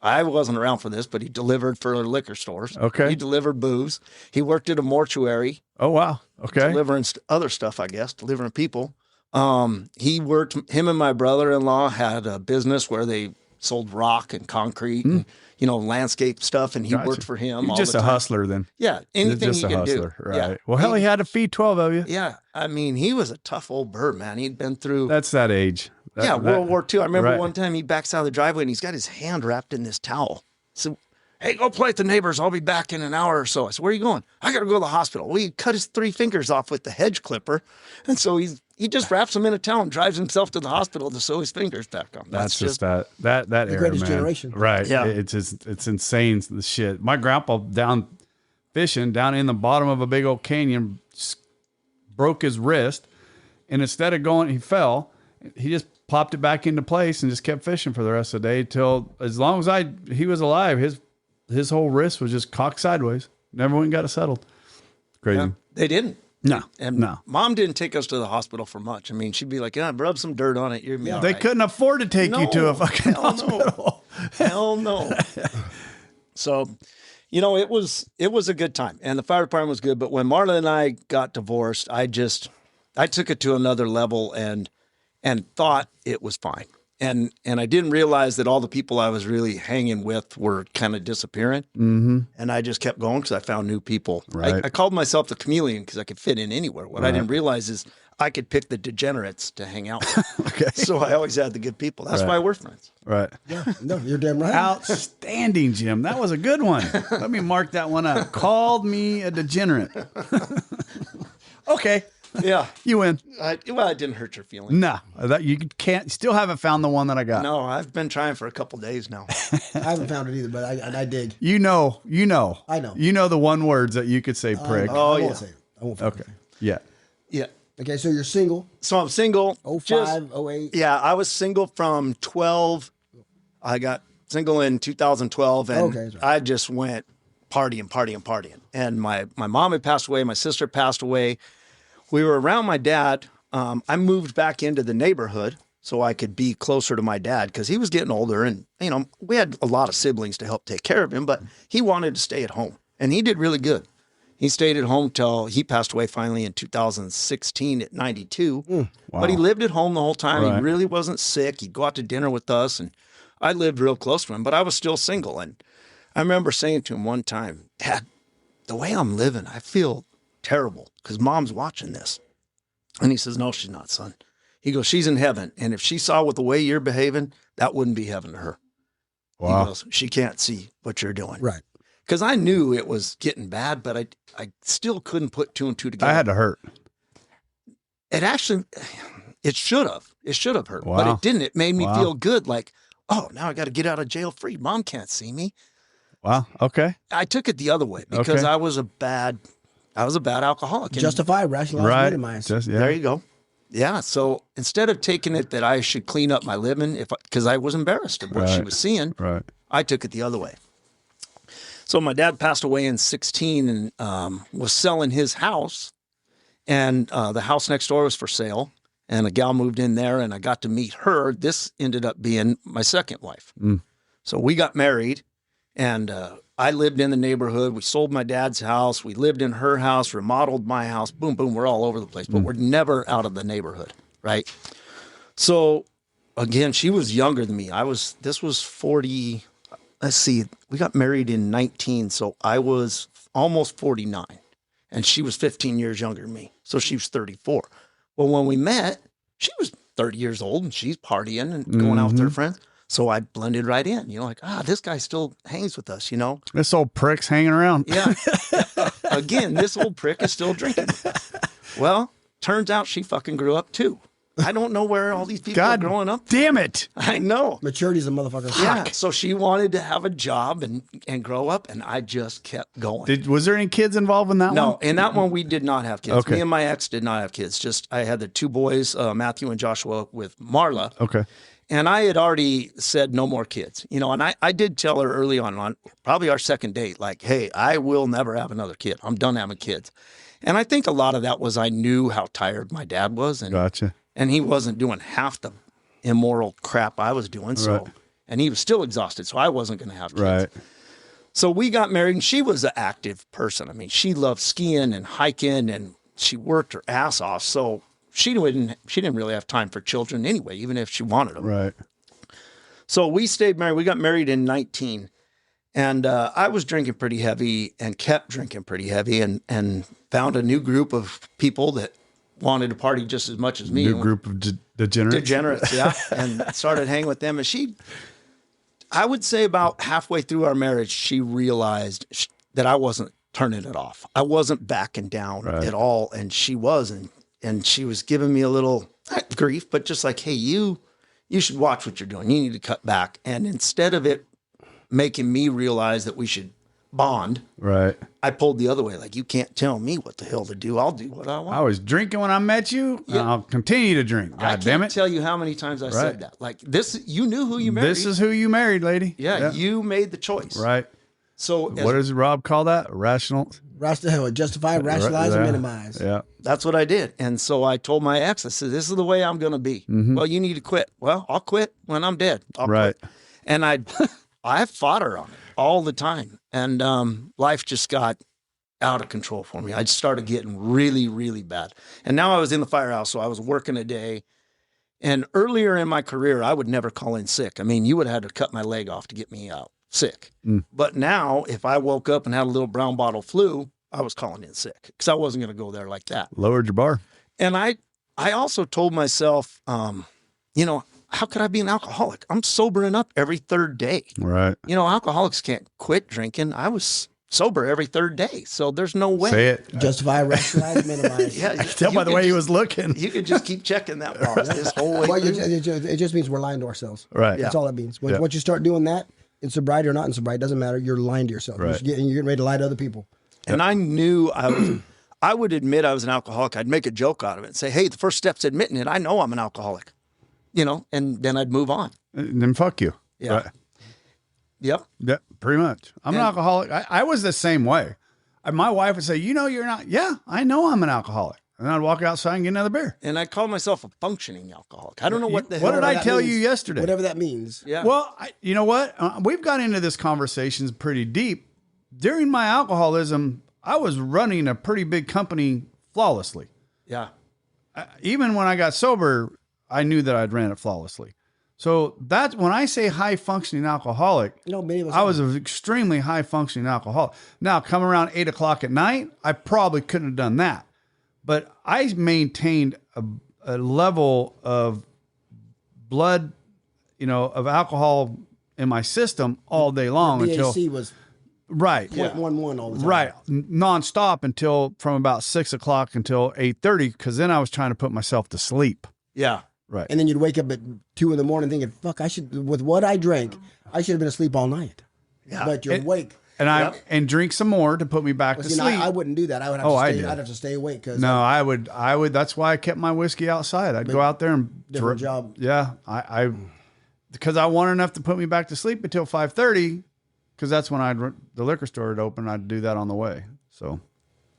I wasn't around for this, but he delivered for liquor stores. Okay. He delivered booze. He worked at a mortuary. Oh, wow. Okay. Delivering other stuff, I guess, delivering people. Him and my brother-in-law had a business where they sold rock and concrete and, you know, landscape stuff, and he worked for him. You're just a hustler then. Yeah, anything just he could do. Right. Yeah. Well, hell, he had to feed 12 of you. Yeah, I mean, he was a tough old bird, man. He'd been through... That's that age. World War II. I remember one time he backs out of the driveway and he's got his hand wrapped in this towel. So, hey, go play with the neighbors. I'll be back in an hour or so. I said, where are you going? I got to go to the hospital. Well, he cut his 3 fingers off with the hedge clipper. And so he just wraps them in a towel and drives himself to the hospital to sew his fingers back on. That's just that era, the greatest man. generation. Right. Yeah. It's insane, the shit. My grandpa down fishing down in the bottom of a big old canyon broke his wrist. And instead of going, he fell. He just popped it back into place and just kept fishing for the rest of the day till as long as he was alive, his whole wrist was just cocked sideways. Never went and got it settled. Crazy. Yeah, they didn't. No. And Mom didn't take us to the hospital for much. I mean, she'd be like, yeah, rub some dirt on it. You're They all right. couldn't afford to take you to a fucking hospital. Hell no. So, you know, it was a good time, and the fire department was good. But when Marla and I got divorced, I took it to another level and thought it was fine. And I didn't realize that all the people I was really hanging with were kind of disappearing. Mm-hmm. And I just kept going because I found new people. Right. I called myself the chameleon because I could fit in anywhere. What I didn't realize is I could pick the degenerates to hang out with. Okay. So I always had the good people. That's why we're friends. Right. Yeah, no, you're damn right. Outstanding, Jim. That was a good one. Let me mark that one up. Called me a degenerate. Okay. Yeah. You win. I didn't hurt your feelings. No, that you can't. Still haven't found the one that I got. No, I've been trying for a couple days now. I haven't found it either, but I dig. You know. I know. You know the one words that you could say, prick. I won't say it. I won't. Okay. Yeah. Yeah. Okay, so you're single. So I'm single. 05, 08. Yeah, I was single from 12. I got single in 2012, and Okay, that's right. I just went partying. And my mom had passed away. My sister passed away. We were around my dad. I moved back into the neighborhood so I could be closer to my dad because he was getting older, and you know we had a lot of siblings to help take care of him, but he wanted to stay at home, and he did really good. He stayed at home till he passed away finally in 2016 at 92. Wow. But he lived at home the whole time. Right. He really wasn't sick. He'd go out to dinner with us, and I lived real close to him, but I was still single. And I remember saying to him one time, Dad, the way I'm living, I feel terrible because Mom's watching this. And he says, no, she's not, son. He goes, she's in heaven. And if she saw with the way you're behaving, that wouldn't be heaven to her. Wow. He goes, she can't see what you're doing. Right. Because I knew it was getting bad, but I still couldn't put two and two together. I had to hurt. It actually, it should have. It should have hurt, Wow. but it didn't. It made me Wow. feel good. Like, oh, now I got to get out of jail free. Mom can't see me. Wow. Okay. I took it the other way because Okay. I was a bad alcoholic. And Justify, rationalize, Right. minimize. Just, yeah. There you go. Yeah. So instead of taking it that I should clean up my living, because I was embarrassed of what she Right. was seeing, Right. I took it the other way. So my dad passed away in 16 and was selling his house, and the house next door was for sale, and a gal moved in there, and I got to meet her. This ended up being my second wife. So we got married, and I lived in the neighborhood. We sold my dad's house. We lived in her house, remodeled my house. Boom, boom. We're all over the place, but we're never out of the neighborhood, right? So again, she was younger than me. This was 40. Let's see, we got married in 19, so I was almost 49, and she was 15 years younger than me, so she was 34. Well, when we met, she was 30 years old, and she's partying and going out with her friends, so I blended right in. You know, like, this guy still hangs with us, you know? This old prick's hanging around. Yeah. Again, this old prick is still drinking. Well, turns out she fucking grew up, too. I don't know where all these people are growing up. Damn it. I know. Maturity's a motherfucker. Yeah, so she wanted to have a job and grow up, and I just kept going. Was there any kids involved in that one? No, in that one we did not have kids. Okay. Me and my ex did not have kids. Just I had the two boys, Matthew and Joshua, with Marla. Okay. And I had already said no more kids, you know. And I did tell her early on probably our second date, like, hey, I will never have another kid. I'm done having kids. And I think a lot of that was I knew how tired my dad was, and Gotcha. and he wasn't doing half the immoral crap I was doing. So, Right. and he was still exhausted, so I wasn't going to have kids. Right. So we got married, and she was an active person. I mean, she loved skiing and hiking, and she worked her ass off. So she didn't really have time for children anyway, even if she wanted them. Right. So we stayed married. We got married in 19, and I was drinking pretty heavy and kept drinking pretty heavy, and found a new group of people that wanted to party just as much as me. New group of degenerates. Degenerates, yeah. And started hanging with them. And I would say about halfway through our marriage, she realized that I wasn't turning it off. I wasn't backing down at all. And she wasn't. And she was giving me a little grief, but just like, hey, you should watch what you're doing. You need to cut back. And instead of it making me realize that we should bond, Right. I pulled the other way. Like, you can't tell me what the hell to do. I'll do what I want. I was drinking when I met you. Yeah. And I'll continue to drink. I God damn can't it. tell you how many times I Right. said that. Like, this, you knew who you married. This is who you married, lady. Yeah, you made the choice. Right. So what does Rob call that? Justify, rationalize, and minimize. Yeah. That's what I did. And so I told my ex, I said, this is the way I'm going to be. Well, you need to quit. Well, I'll quit when I'm dead. I'll quit. And I fought her on it all the time. And life just got out of control for me. I just started getting really, really bad. And now I was in the firehouse, so I was working a day. And earlier in my career, I would never call in sick. I mean, you would have had to cut my leg off to get me out sick. But now, if I woke up and had a little brown bottle flu, I was calling in sick because I wasn't going to go there like that. Lowered your bar. And I also told myself, how could I be an alcoholic? I'm sobering up every third day. Right. Alcoholics can't quit drinking. I was sober every third day. So there's no way. Say it. Justify, rationalize, minimize. Yeah, I can tell by the way he was looking. You could just keep checking that box this whole way. Well, it just means we're lying to ourselves. Right. That's all it means. Once you start doing that, in sobriety or not in sobriety, doesn't matter. You're lying to yourself. Right. You're getting ready to lie to other people. And I knew I would admit I was an alcoholic. I'd make a joke out of it and say, hey, the first step's admitting it. I know I'm an alcoholic, and then I'd move on. And then fuck you. Yeah. Right. Yep. Yeah, pretty much. I'm an alcoholic. I was the same way. My wife would say, you're not. Yeah, I know I'm an alcoholic. And I'd walk outside and get another beer. And I called myself a functioning alcoholic. I don't know what the hell. What did I tell you yesterday? Whatever that means. Yeah. Well, you know what? We've got into this conversation pretty deep. During my alcoholism, I was running a pretty big company flawlessly. Yeah. Even when I got sober, I knew that I'd ran it flawlessly. So that's when I say high functioning alcoholic, I was an extremely high functioning alcoholic. Now, come around 8 o'clock at night, I probably couldn't have done that. But I maintained a level of blood, of alcohol in my system all day long until BAC was right 0.11 all the time. Right, nonstop until from about 6 o'clock until 8:30, because then I was trying to put myself to sleep. Yeah. Right. And then you'd wake up at 2 in the morning thinking, "Fuck, with what I drank, I should have been asleep all night." Yeah. But you're awake. And and drink some more to put me back to sleep. I wouldn't do that. I would have to stay. I'd have to stay awake because I would. That's why I kept my whiskey outside. I'd go out there and different job. Yeah, I because I wanted enough to put me back to sleep until 5:30, because that's when the liquor store would open. I'd do that on the way. So,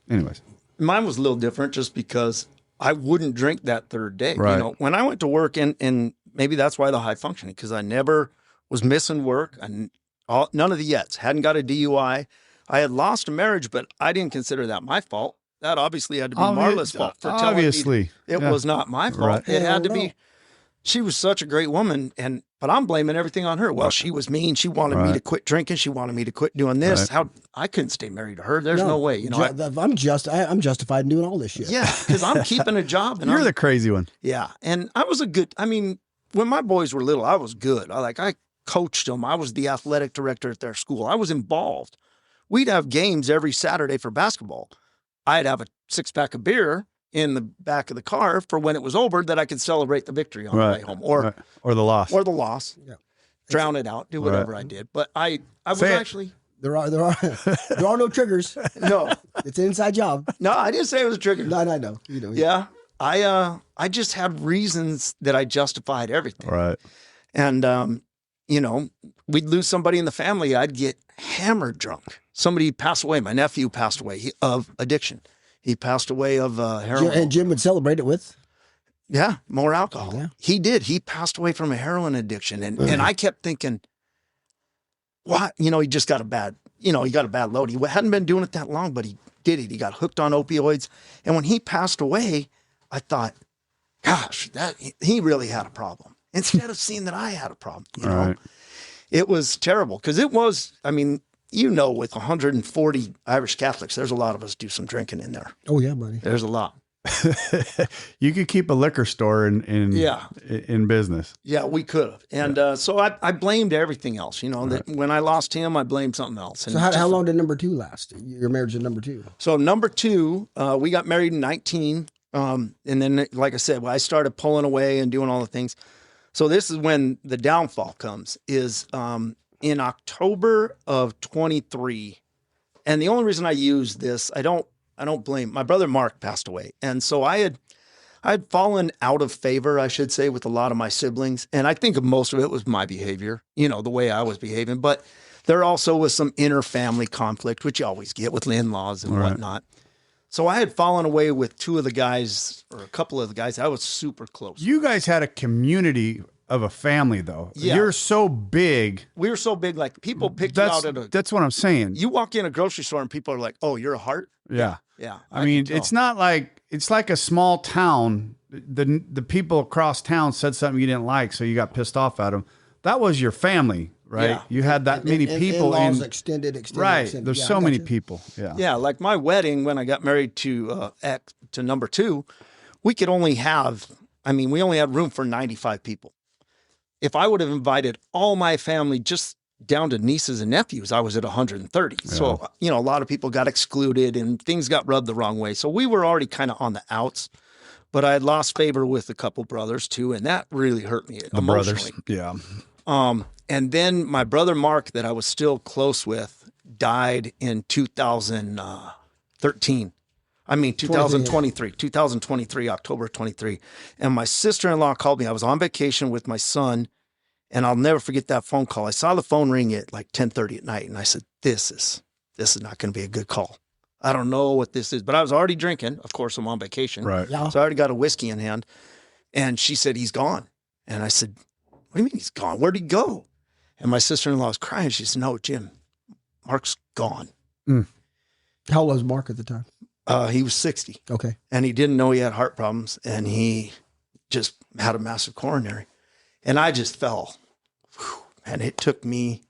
anyways, mine was a little different just because I wouldn't drink that third day. Right. When I went to work, and maybe that's why the high functioning, because I never was missing work. None of the yets. Hadn't got a DUI. I had lost a marriage, but I didn't consider that my fault. That obviously had to be Marla's fault for telling me it was not my fault. Right. It had to be. She was such a great woman, but I'm blaming everything on her. Well, she was mean. She wanted me to quit drinking. She wanted me to quit doing this. How I couldn't stay married to her. There's no way. I'm justified in doing all this shit. Yeah, because I'm keeping a job. And you're the crazy one. Yeah, and I was when my boys were little, I was good. I coached them. I was the athletic director at their school. I was involved. We'd have games every Saturday for basketball. I'd have a 6-pack of beer in the back of the car for when it was over, that I could celebrate the victory on the way home, or the loss, Yeah, drown it out, do whatever I did. But I was actually there are no triggers. No, it's an inside job. No, I didn't say it was a trigger. No, I know. Yeah, I just had reasons that I justified everything. Right, and we'd lose somebody in the family. I'd get hammered drunk. Somebody passed away. My nephew passed away of addiction. He passed away of heroin. And Jim would celebrate it with? Yeah, more alcohol. Yeah. He did. He passed away from a heroin addiction. And I kept thinking, what? He just got a bad load. He hadn't been doing it that long, but he did it. He got hooked on opioids. And when he passed away, I thought, gosh, he really had a problem. Instead of seeing that I had a problem, Right. It was terrible because it was, with 140 Irish Catholics, there's a lot of us do some drinking in there. Oh yeah, buddy. There's a lot. You could keep a liquor store in business. Yeah, we could have. And so I blamed everything else. That when I lost him, I blamed something else. And so how long did number 2 last? Your marriage to number 2? So number 2, we got married in 19. And then, like I said, I started pulling away and doing all the things. So this is when the downfall comes, is in October of 23. And the only reason I use this, I don't blame, my brother Mark passed away. And so I had fallen out of favor, I should say, with a lot of my siblings. And I think most of it was my behavior, the way I was behaving. But there also was some inner family conflict, which you always get with in-laws and whatnot. So I had fallen away with two of the guys, or a couple of the guys I was super close. You guys had a community of a family, though. Yeah. You're so big. We were so big, like people picked you out at a. That's what I'm saying. You walk in a grocery store and people are like, "Oh, you're a heart." Yeah. Yeah. I mean, it's not like it's like a small town. The people across town said something you didn't like, so you got pissed off at them. That was your family, right? Yeah. You had that many people in extended. Right. Extended. There's Yeah, so I many got you. people. Yeah. Yeah, like my wedding when I got married to number 2, we could only have. I mean, we only had room for 95 people. If I would have invited all my family just down to nieces and nephews, I was at 130. Yeah. So, you know, a lot of people got excluded and things got rubbed the wrong way. So we were already kind of on the outs, but I had lost favor with a couple brothers too. And that really hurt me emotionally. Brothers. Yeah. And then my brother, Mark, that I was still close with, died in 2013. I mean, 2023, October 23. And my sister-in-law called me. I was on vacation with my son, and I'll never forget that phone call. I saw the phone ring at like 10:30 at night, and I said, this is not going to be a good call. I don't know what this is, but I was already drinking. Of course, I'm on vacation. Right. Yeah. So I already got a whiskey in hand. And she said, he's gone. And I said, what do you mean he's gone? Where'd he go? And my sister-in-law was crying. She said, no, Jim, Mark's gone. Mm. How old was Mark at the time? He was 60. Okay. And he didn't know he had heart problems, and he just had a massive coronary. And I just fell. And it took me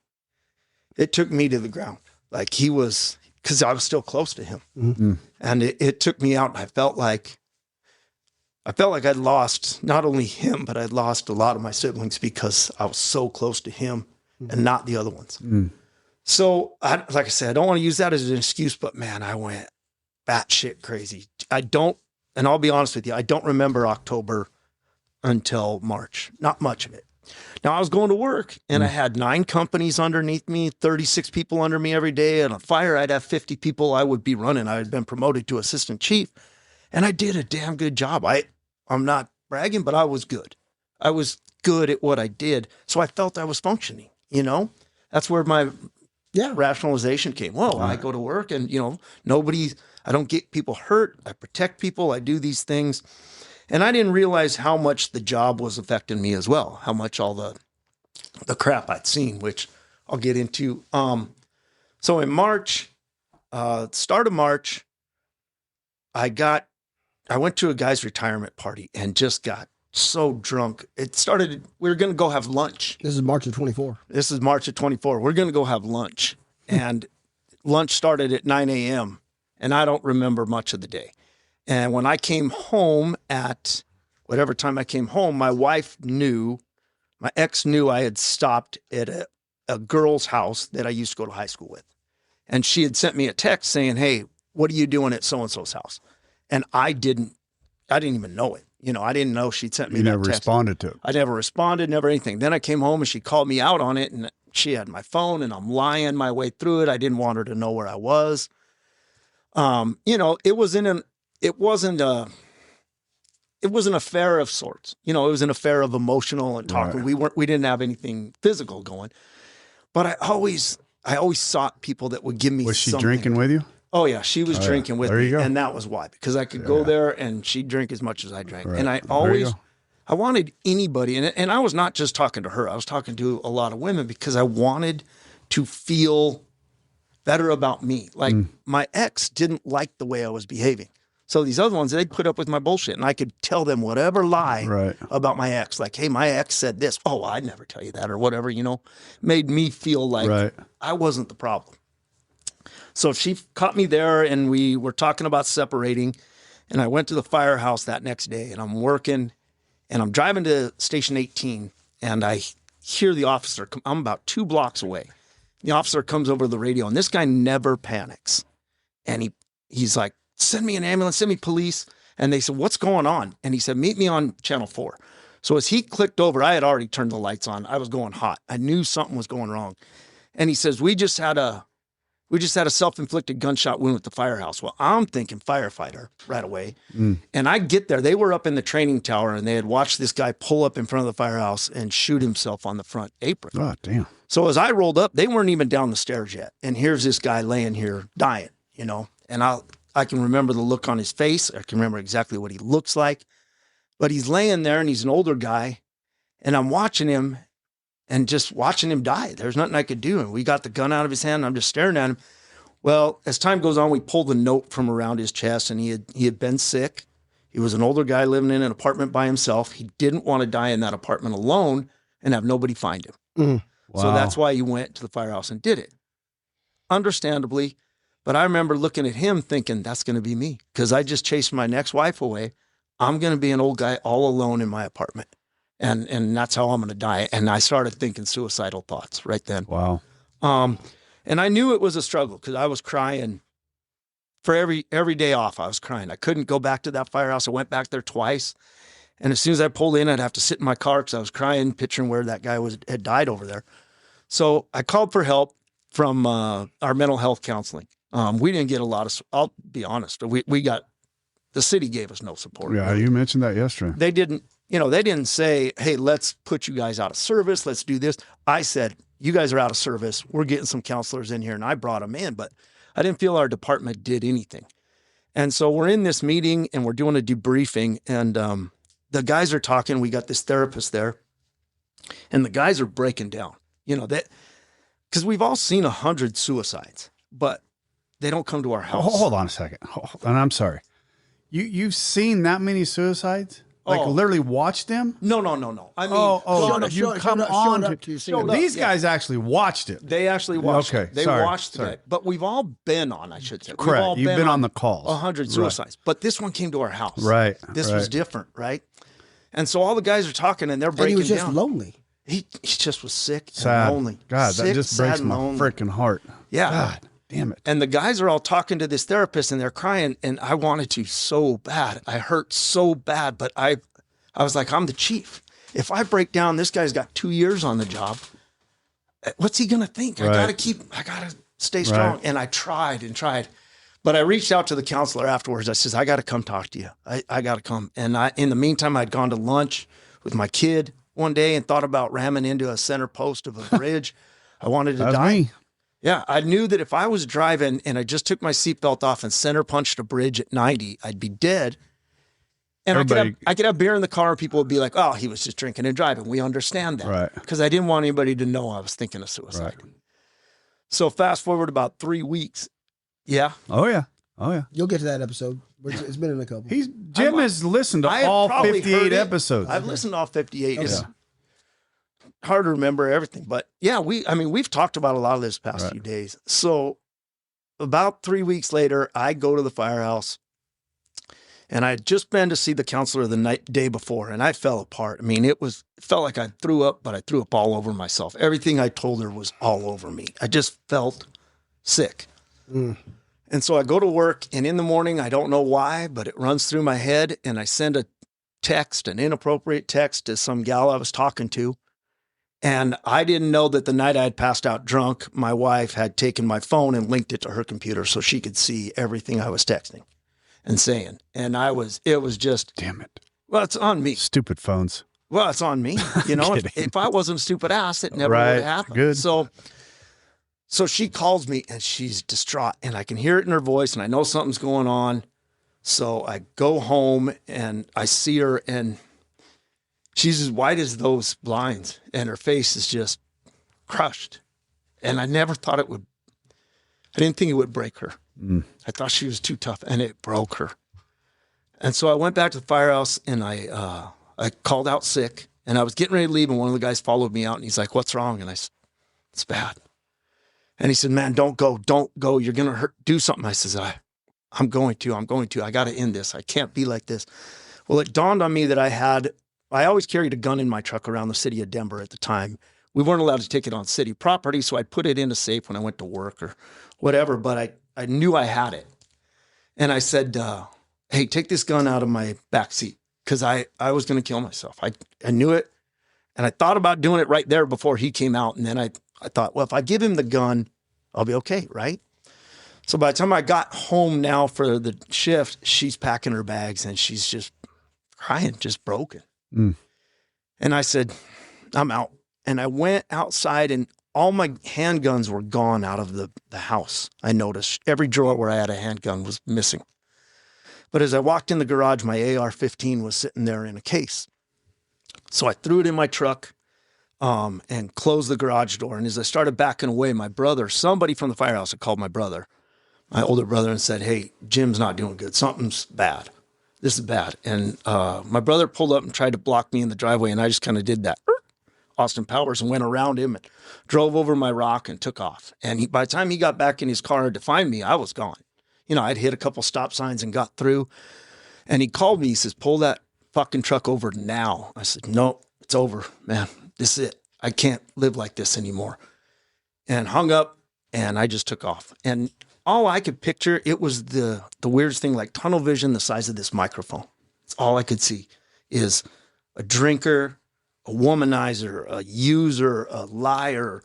to the ground. Like he was, because I was still close to him. Mm-hmm. And it took me out. And I felt like I'd lost not only him, but I'd lost a lot of my siblings because I was so close to him and not the other ones. Mm. So like I said, I don't want to use that as an excuse, but man, I went batshit crazy. And I'll be honest with you, I don't remember October until March. Not much of it. Now I was going to work and I had 9 companies underneath me, 36 people under me every day. And on fire, I'd have 50 people I would be running. I had been promoted to assistant chief and I did a damn good job. I'm not bragging, but I was good. I was good at what I did. So I felt I was functioning, you know, that's where my rationalization came. Well, I go to work and, you know, I don't get people hurt. I protect people. I do these things. And I didn't realize how much the job was affecting me as well, how much all the crap I'd seen, which I'll get into. So in March, start of March, I went to a guy's retirement party and just got so drunk. It started, we were going to go have lunch. This is March of 24. This is March of 24. We're going to go have lunch. And lunch started at 9 a.m. And I don't remember much of the day. And when I came home at whatever time I came home, my ex knew I had stopped at a girl's house that I used to go to high school with. And she had sent me a text saying, hey, what are you doing at so-and-so's house? And I didn't even know it. You know, I didn't know she'd sent me that text. You never responded to it. I never responded, never anything. Then I came home and she called me out on it and she had my phone and I'm lying my way through it. I didn't want her to know where I was. You know, it wasn't an affair of sorts. You know, it was an affair of emotional and talking. Right. We didn't have anything physical going. But I always sought people that would give me Was she something. drinking with you? Oh yeah, she was drinking with there me. You go. And that was why, because I could go there and she'd drink as much as I drank. Right. And I wanted anybody, and I was not just talking to her. I was talking to a lot of women because I wanted to feel better about me. Like my ex didn't like the way I was behaving. So these other ones, they'd put up with my bullshit and I could tell them whatever lie about my ex. Like, hey, my ex said this. Oh, I'd never tell you that or whatever, you know, made me feel like I wasn't the problem. So she caught me there and we were talking about separating and I went to the firehouse that next day and I'm working and I'm driving to station 18 and I hear the officer. I'm about 2 blocks away. The officer comes over the radio and this guy never panics. And he's like, send me an ambulance, send me police. And they said, what's going on? And he said, meet me on channel 4. So as he clicked over, I had already turned the lights on. I was going hot. I knew something was going wrong. And he says, we just had a We just had a self-inflicted gunshot wound at the firehouse. Well, I'm thinking firefighter right away. And I get there. They were up in the training tower, and they had watched this guy pull up in front of the firehouse and shoot himself on the front apron. Oh, damn. So as I rolled up, they weren't even down the stairs yet. And here's this guy laying here dying, you know. And I can remember the look on his face. I can remember exactly what he looks like. But he's laying there, and he's an older guy. And I'm watching him. And just watching him die. There's nothing I could do. And we got the gun out of his hand, and I'm just staring at him. Well, as time goes on, we pulled a note from around his chest, and he had been sick. He was an older guy living in an apartment by himself. He didn't want to die in that apartment alone and have nobody find him. Wow. So that's why he went to the firehouse and did it. Understandably. But I remember looking at him thinking, that's going to be me. Because I just chased my next wife away. I'm going to be an old guy all alone in my apartment. And that's how I'm going to die. And I started thinking suicidal thoughts right then. Wow. And I knew it was a struggle because I was crying for every day off. I was crying. I couldn't go back to that firehouse. I went back there twice. And as soon as I pulled in, I'd have to sit in my car because I was crying, picturing where that guy had died over there. So I called for help from our mental health counseling. We didn't get a lot of, I'll be honest, the city gave us no support. Yeah, you mentioned that yesterday. They didn't say, hey, let's put you guys out of service. Let's do this. I said, you guys are out of service. We're getting some counselors in here. And I brought them in, but I didn't feel our department did anything. And so we're in this meeting and we're doing a debriefing, and the guys are talking. We got this therapist there, and the guys are breaking down, because we've all seen 100 suicides, but they don't come to our house. Hold on a second. And I'm sorry. You've seen that many suicides? Like literally watched them? No. I mean, these guys actually watched it. They actually watched it. They watched it. But we've all been on, I should say. Correct. You've been on the calls. 100 suicides. Right. But this one came to our house. Right. This was different, right? And so all the guys are talking and they're breaking down. And he was just lonely. He just was sick sad. And lonely. God, sick, that just breaks my freaking heart. Yeah. God. Damn it. And the guys are all talking to this therapist and they're crying, and I wanted to so bad. I hurt so bad, but I was like, I'm the chief. If I break down, this guy's got 2 years on the job. What's he going to think? Right. I got to stay strong. Right. And I tried and tried, but I reached out to the counselor afterwards. I says, I got to come talk to you. I got to come. And in the meantime, I'd gone to lunch with my kid one day and thought about ramming into a center post of a bridge. I wanted to die. Me. Yeah, I knew that if I was driving and I just took my seatbelt off and center punched a bridge at 90, I'd be dead. And I could have beer in the car and people would be like, oh, he was just drinking and driving. We understand that. Right. Because I didn't want anybody to know I was thinking of suicide. Right. So fast forward about 3 weeks. Yeah. Oh, yeah. You'll get to that episode. It's been in a couple. Jim has listened to all 58 episodes. I've listened to all 58. Okay. It's hard to remember everything. But yeah, we've talked about a lot of this past few days. So about 3 weeks later, I go to the firehouse. And I had just been to see the counselor the day before, and I fell apart. I mean, it felt like I threw up, but I threw up all over myself. Everything I told her was all over me. I just felt sick. And so I go to work, and in the morning, I don't know why, but it runs through my head, and I send an inappropriate text to some gal I was talking to. And I didn't know that the night I had passed out drunk, my wife had taken my phone and linked it to her computer so she could see everything I was texting and saying. And it was just, damn it. Well, it's on me. Stupid phones. Well, it's on me. If I wasn't a stupid ass, it never would have happened. Good. So she calls me and she's distraught and I can hear it in her voice and I know something's going on. So I go home and I see her and she's as white as those blinds and her face is just crushed. And I never thought I didn't think it would break her. I thought she was too tough, and it broke her. And so I went back to the firehouse, and I called out sick, and I was getting ready to leave, and one of the guys followed me out, and he's like, what's wrong? And I said, it's bad. And he said, man, don't go. You're going to do something. I says, I'm going to. I got to end this. I can't be like this. Well, it dawned on me that I always carried a gun in my truck around the city of Denver at the time. We weren't allowed to take it on city property, so I'd put it in a safe when I went to work or whatever, but I knew I had it. And I said, hey, take this gun out of my back seat because I was going to kill myself. I knew it, and I thought about doing it right there before he came out. And then I thought, well, if I give him the gun, I'll be okay, right? So by the time I got home now for the shift, she's packing her bags and she's just crying, just broken. Mm. And I said, I'm out. And I went outside and all my handguns were gone out of the house. I noticed every drawer where I had a handgun was missing. But as I walked in the garage, my AR-15 was sitting there in a case. So I threw it in my truck and closed the garage door. And as I started backing away, my brother, somebody from the firehouse had called my brother, my older brother, and said, hey, Jim's not doing good. Something's bad. This is bad. And my brother pulled up and tried to block me in the driveway, and I just kind of did that. Austin Powers, and went around him and drove over my rock and took off. And by the time he got back in his car to find me, I was gone. You know, I'd hit a couple stop signs and got through. And he called me. He says, pull that fucking truck over now. I said, no, it's over, man. This is it. I can't live like this anymore. And hung up, and I just took off. And all I could picture, it was the weirdest thing, like tunnel vision the size of this microphone. It's all I could see is a drinker, a womanizer, a user, a liar,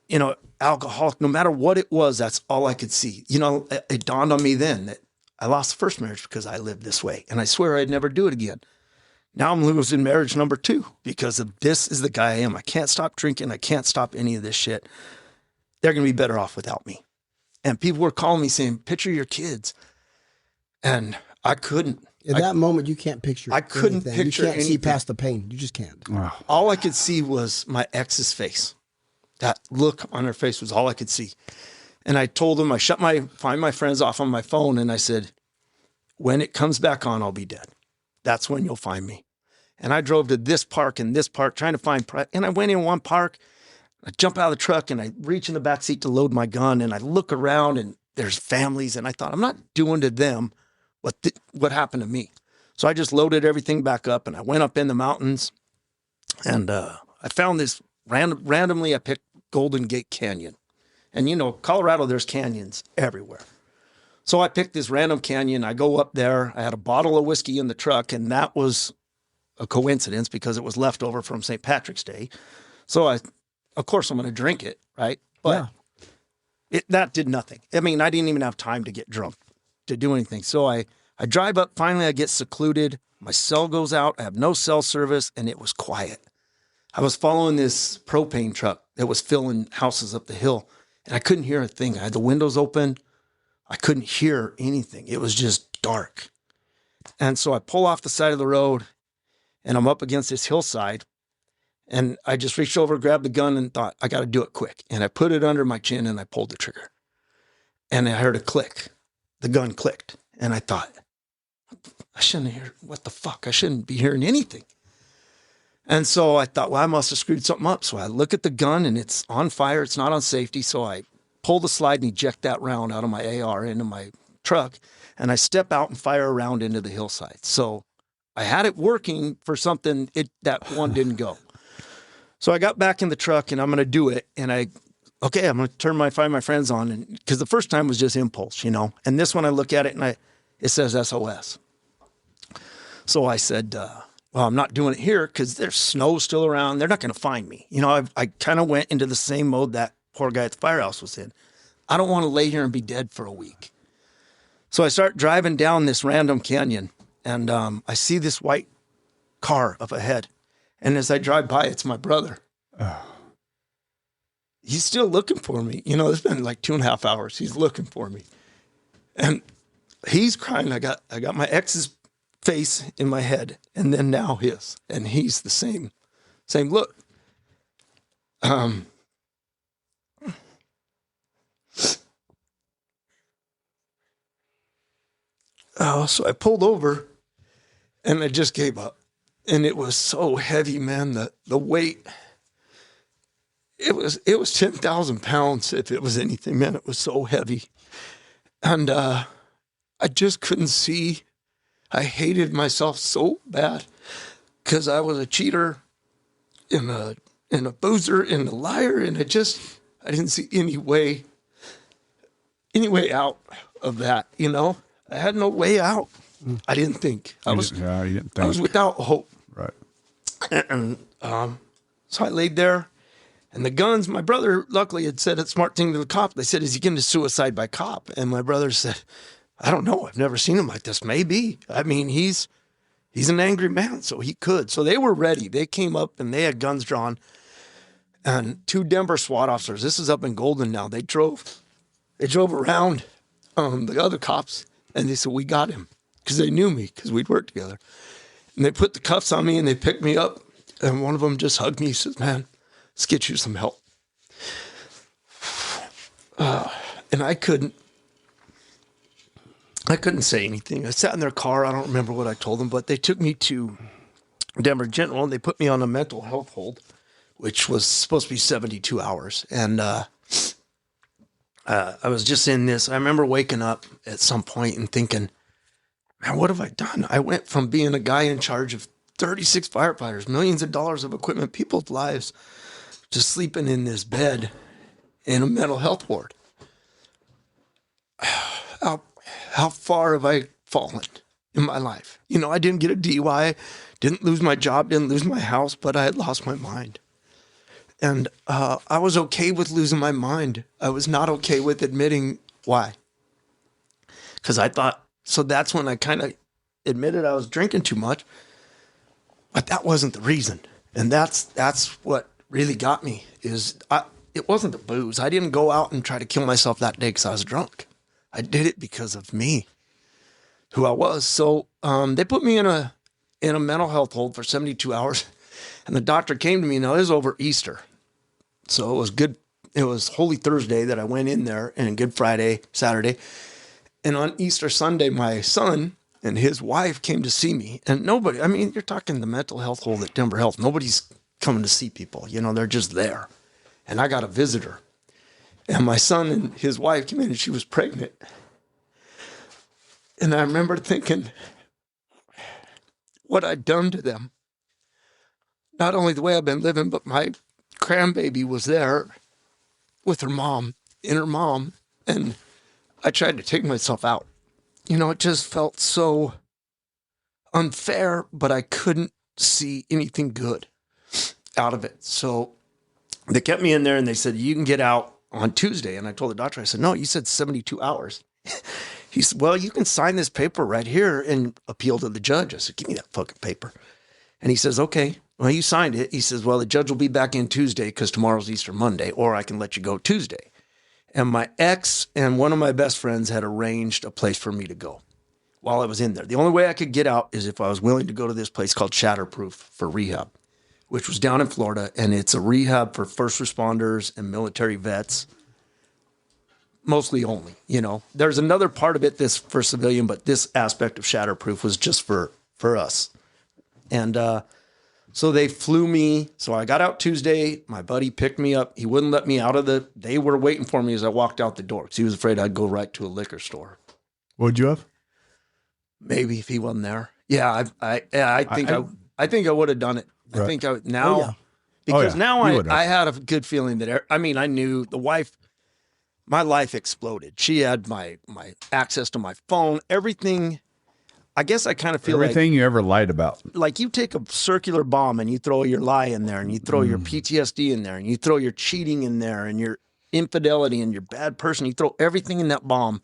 you know, alcoholic. No matter what it was, that's all I could see. You know, it dawned on me then that I lost the first marriage because I lived this way. And I swear I'd never do it again. Now I'm losing marriage number 2 because of this is the guy I am. I can't stop drinking. I can't stop any of this shit. They're going to be better off without me. And people were calling me saying, picture your kids. And I couldn't. In that moment, you can't picture I couldn't anything. picture You can't see anything. past the pain. You just can't. Wow. All I could see was my ex's face. That look on her face was all I could see. And I told them, find my friends off on my phone. And I said, when it comes back on, I'll be dead. That's when you'll find me. And I drove to this park and this park trying to find, and I went in one park, I jump out of the truck and I reach in the back seat to load my gun. And I look around and there's families. And I thought, I'm not doing to them what happened to me. So I just loaded everything back up and I went up in the mountains and I found this randomly I picked Golden Gate Canyon. And you know, Colorado, there's canyons everywhere. So I picked this random canyon. I go up there. I had a bottle of whiskey in the truck, and that was a coincidence because it was left over from St. Patrick's Day. So of course I'm going to drink it, right? But that did nothing. I mean, I didn't even have time to get drunk to do anything. So I drive up, finally I get secluded. My cell goes out. I have no cell service, and it was quiet. I was following this propane truck that was filling houses up the hill, and I couldn't hear a thing. I had the windows open. I couldn't hear anything. It was just dark. And so I pull off the side of the road, and I'm up against this hillside, and I just reached over, grabbed the gun, and thought, I got to do it quick. And I put it under my chin, and I pulled the trigger. And I heard a click. The gun clicked. And I thought, I shouldn't hear, what the fuck? I shouldn't be hearing anything. And so I thought, well, I must have screwed something up. So I look at the gun, and it's on fire. It's not on safety. So I pull the slide and eject that round out of my AR into my truck. And I step out and fire a round into the hillside. So I had it working for something, that one didn't go. So I got back in the truck, and I'm going to do it. And I'm going to find my friends on. And because the first time was just impulse, you know. And this one I look at it, and it says SOS. So I said, well, I'm not doing it here because there's snow still around. They're not going to find me. You know, I kind of went into the same mode that poor guy at the firehouse was in. I don't want to lay here and be dead for a week. So I start driving down this random canyon, and I see this white car up ahead. And as I drive by, it's my brother. Oh. He's still looking for me. You know, it's been like 2.5 hours. He's looking for me. And he's crying. I got my ex's face in my head, and then now his. And he's the same look. So I pulled over, and I just gave up. And it was so heavy, man. The weight, it was 10,000 pounds if it was anything, man. It was so heavy. And I just couldn't see. I hated myself so bad because I was a cheater and a boozer and a liar. And I didn't see any way out of that, you know. I had no way out. I didn't think. I was without hope. Right. And so I laid there, And the guns, my brother luckily had said a smart thing to the cop. They said, is he getting to suicide by cop? And my brother said, I don't know. I've never seen him like this. Maybe. I mean, he's an angry man, so he could. So they were ready. They came up and they had guns drawn. And 2 Denver SWAT officers, this is up in Golden now, they drove around the other cops, and they said, we got him, because they knew me, because we'd worked together. And they put the cuffs on me, and they picked me up, and one of them just hugged me. He says, man, let's get you some help. And I couldn't say anything. I sat in their car. I don't remember what I told them, but they took me to Denver General, and they put me on a mental health hold, which was supposed to be 72 hours. And I was just in this. I remember waking up at some point and thinking, man, what have I done? I went from being a guy in charge of 36 firefighters, millions of dollars of equipment, people's lives, just sleeping in this bed in a mental health ward. How far have I fallen in my life? You know, I didn't get a DUI, didn't lose my job, didn't lose my house, but I had lost my mind. And I was okay with losing my mind. I was not okay with admitting why. Because I thought, so that's when I kind of admitted I was drinking too much. But that wasn't the reason. And that's what really got me, is it wasn't the booze. I didn't go out and try to kill myself that day because I was drunk. I did it because of me, who I was. So they put me in a mental health hold for 72 hours. And the doctor came to me. Now, it was over Easter. So it was good. It was Holy Thursday that I went in there, and Good Friday, Saturday. And on Easter Sunday, my son and his wife came to see me. And nobody, I mean, you're talking the mental health hold at Denver Health. Nobody's coming to see people. You know, they're just there. And I got a visitor. And my son and his wife came in, and she was pregnant. And I remember thinking what I'd done to them. Not only the way I've been living, but my grandbaby was there with her mom, and I tried to take myself out. You know, it just felt so unfair, but I couldn't see anything good out of it. So they kept me in there, and they said, you can get out on Tuesday. And I told the doctor, I said, no, you said 72 hours. He said, well, you can sign this paper right here and appeal to the judge. I said, give me that fucking paper. And he says, okay. Well, you signed it. He says, well, the judge will be back in Tuesday because tomorrow's Easter Monday, or I can let you go Tuesday. And my ex and one of my best friends had arranged a place for me to go while I was in there. The only way I could get out is if I was willing to go to this place called Shatterproof for rehab, which was down in Florida. And it's a rehab for first responders and military vets, mostly only, you know. There's another part of it that's for civilian, but this aspect of Shatterproof was just for us. And so they flew me. So I got out Tuesday. My buddy picked me up. He wouldn't let me out of they were waiting for me as I walked out the door because he was afraid I'd go right to a liquor store. What'd you have? Maybe if he wasn't there. Yeah, I think I would have done it. Right. I think now, because now I had a good feeling that, I mean, I knew the wife, my life exploded. She had my access to my phone, everything. I guess I kind of feel everything you ever lied about. Like you take a circular bomb and you throw your lie in there, and you throw your PTSD in there, and you throw your cheating in there, and your infidelity and your bad person. You throw everything in that bomb.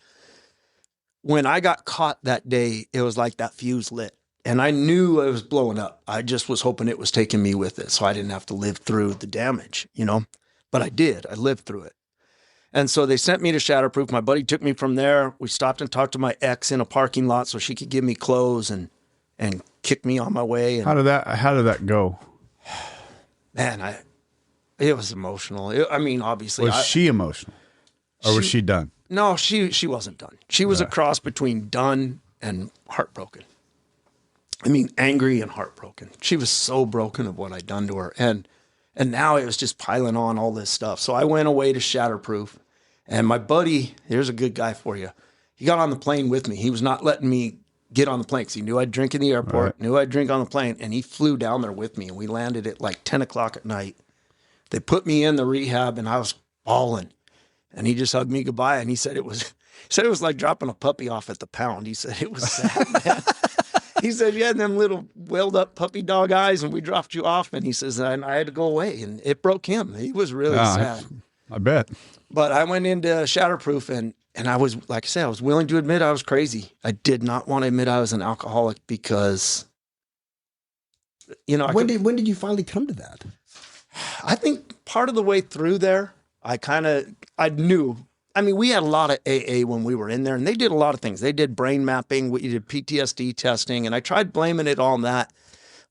When I got caught that day, it was like that fuse lit. And I knew it was blowing up. I just was hoping it was taking me with it so I didn't have to live through the damage, you know. But I did. I lived through it. And so they sent me to Shatterproof. My buddy took me from there. We stopped and talked to my ex in a parking lot so she could give me clothes and kick me on my way. And how did that go? Man, it was emotional. I mean, obviously. Was she emotional? Or was she done? No, she wasn't done. She was a cross between done and heartbroken. I mean, angry and heartbroken. She was so broken of what I'd done to her. And now it was just piling on all this stuff. So I went away to Shatterproof. And my buddy, here's a good guy for you. He got on the plane with me. He was not letting me get on the plane because he knew I'd drink in the airport, knew I'd drink on the plane. And he flew down there with me. And we landed at like 10 o'clock at night. They put me in the rehab and I was bawling. And he just hugged me goodbye. And he said it was like dropping a puppy off at the pound. He said it was sad, man. He said, you had them little welled up puppy dog eyes and we dropped you off. And he says, and I had to go away, and it broke him. He was really sad. I bet. But I went into Shatterproof and I was, like I said, I was willing to admit I was crazy. I did not want to admit I was an alcoholic because, you know. When did you finally come to that? I think part of the way through there, I knew. I mean, we had a lot of AA when we were in there, and they did a lot of things. They did brain mapping, we did PTSD testing, and I tried blaming it on that.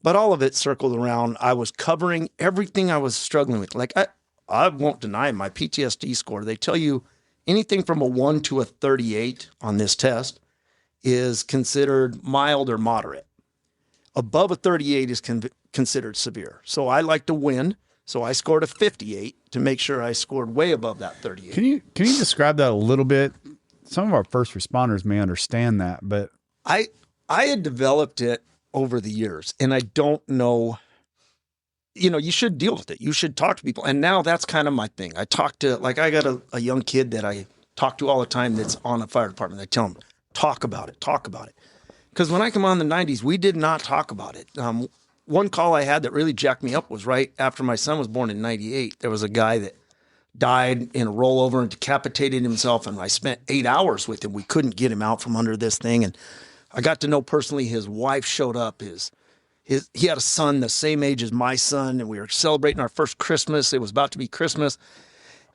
But all of it circled around. I was covering everything I was struggling with. Like, I won't deny my PTSD score. They tell you anything from a 1 to a 38 on this test is considered mild or moderate. Above a 38 is considered severe. So I like to win. So I scored a 58 to make sure I scored way above that 38. Can you describe that a little bit? Some of our first responders may understand that, but I had developed it over the years, and I don't know. You know, you should deal with it. You should talk to people. And now that's kind of my thing. I talk to, like, I got a young kid that I talk to all the time that's on a fire department. I tell him, talk about it. Because when I come on in the 90s, we did not talk about it. One call I had that really jacked me up was right after my son was born in 98. There was a guy that died in a rollover and decapitated himself, and I spent 8 hours with him. We couldn't get him out from under this thing. And I got to know personally his wife showed up. He had a son the same age as my son, and we were celebrating our first Christmas. It was about to be Christmas,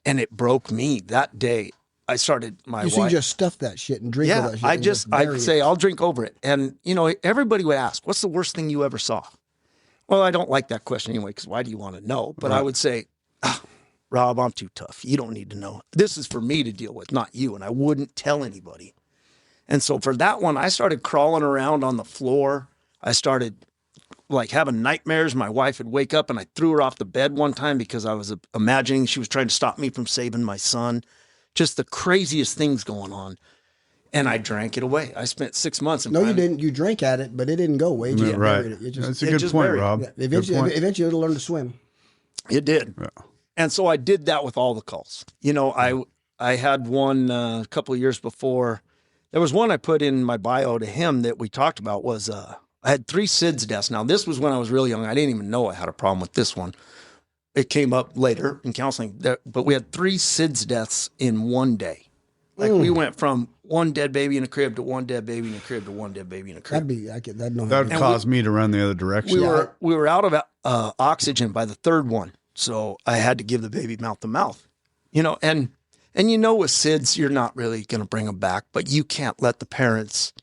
and it broke me that day. I started my wife. So you just stuff that shit and drink all that shit. I'd say, I'll drink over it. And, you know, everybody would ask, what's the worst thing you ever saw? Well, I don't like that question anyway, because why do you want to know? But right. I would say, Rob, I'm too tough. You don't need to know. This is for me to deal with, not you. And I wouldn't tell anybody. And so for that one, I started crawling around on the floor. I started like having nightmares. My wife would wake up and I threw her off the bed one time because I was imagining she was trying to stop me from saving my son. Just the craziest things going on. And I drank it away. I spent 6 months. No, you didn't. You drank at it, but it didn't go away. Yeah, right. That's a good point, Rob. Yeah, eventually it'll learn to swim. It did. Yeah. And so I did that with all the calls. You know, I had one a couple of years before. There was one I put in my bio to him that we talked about was I had 3 SIDS deaths. Now, this was when I was really young. I didn't even know I had a problem with this one. It came up later in counseling. But we had 3 SIDS deaths in one day. Like we went from one dead baby in a crib to one dead baby in a crib to one dead baby in a crib. That would cause me to run the other direction. We were out of oxygen by the 3rd one. So I had to give the baby mouth to mouth, you know, and you know, with SIDS, you're not really going to bring them back, but you can't let the parents,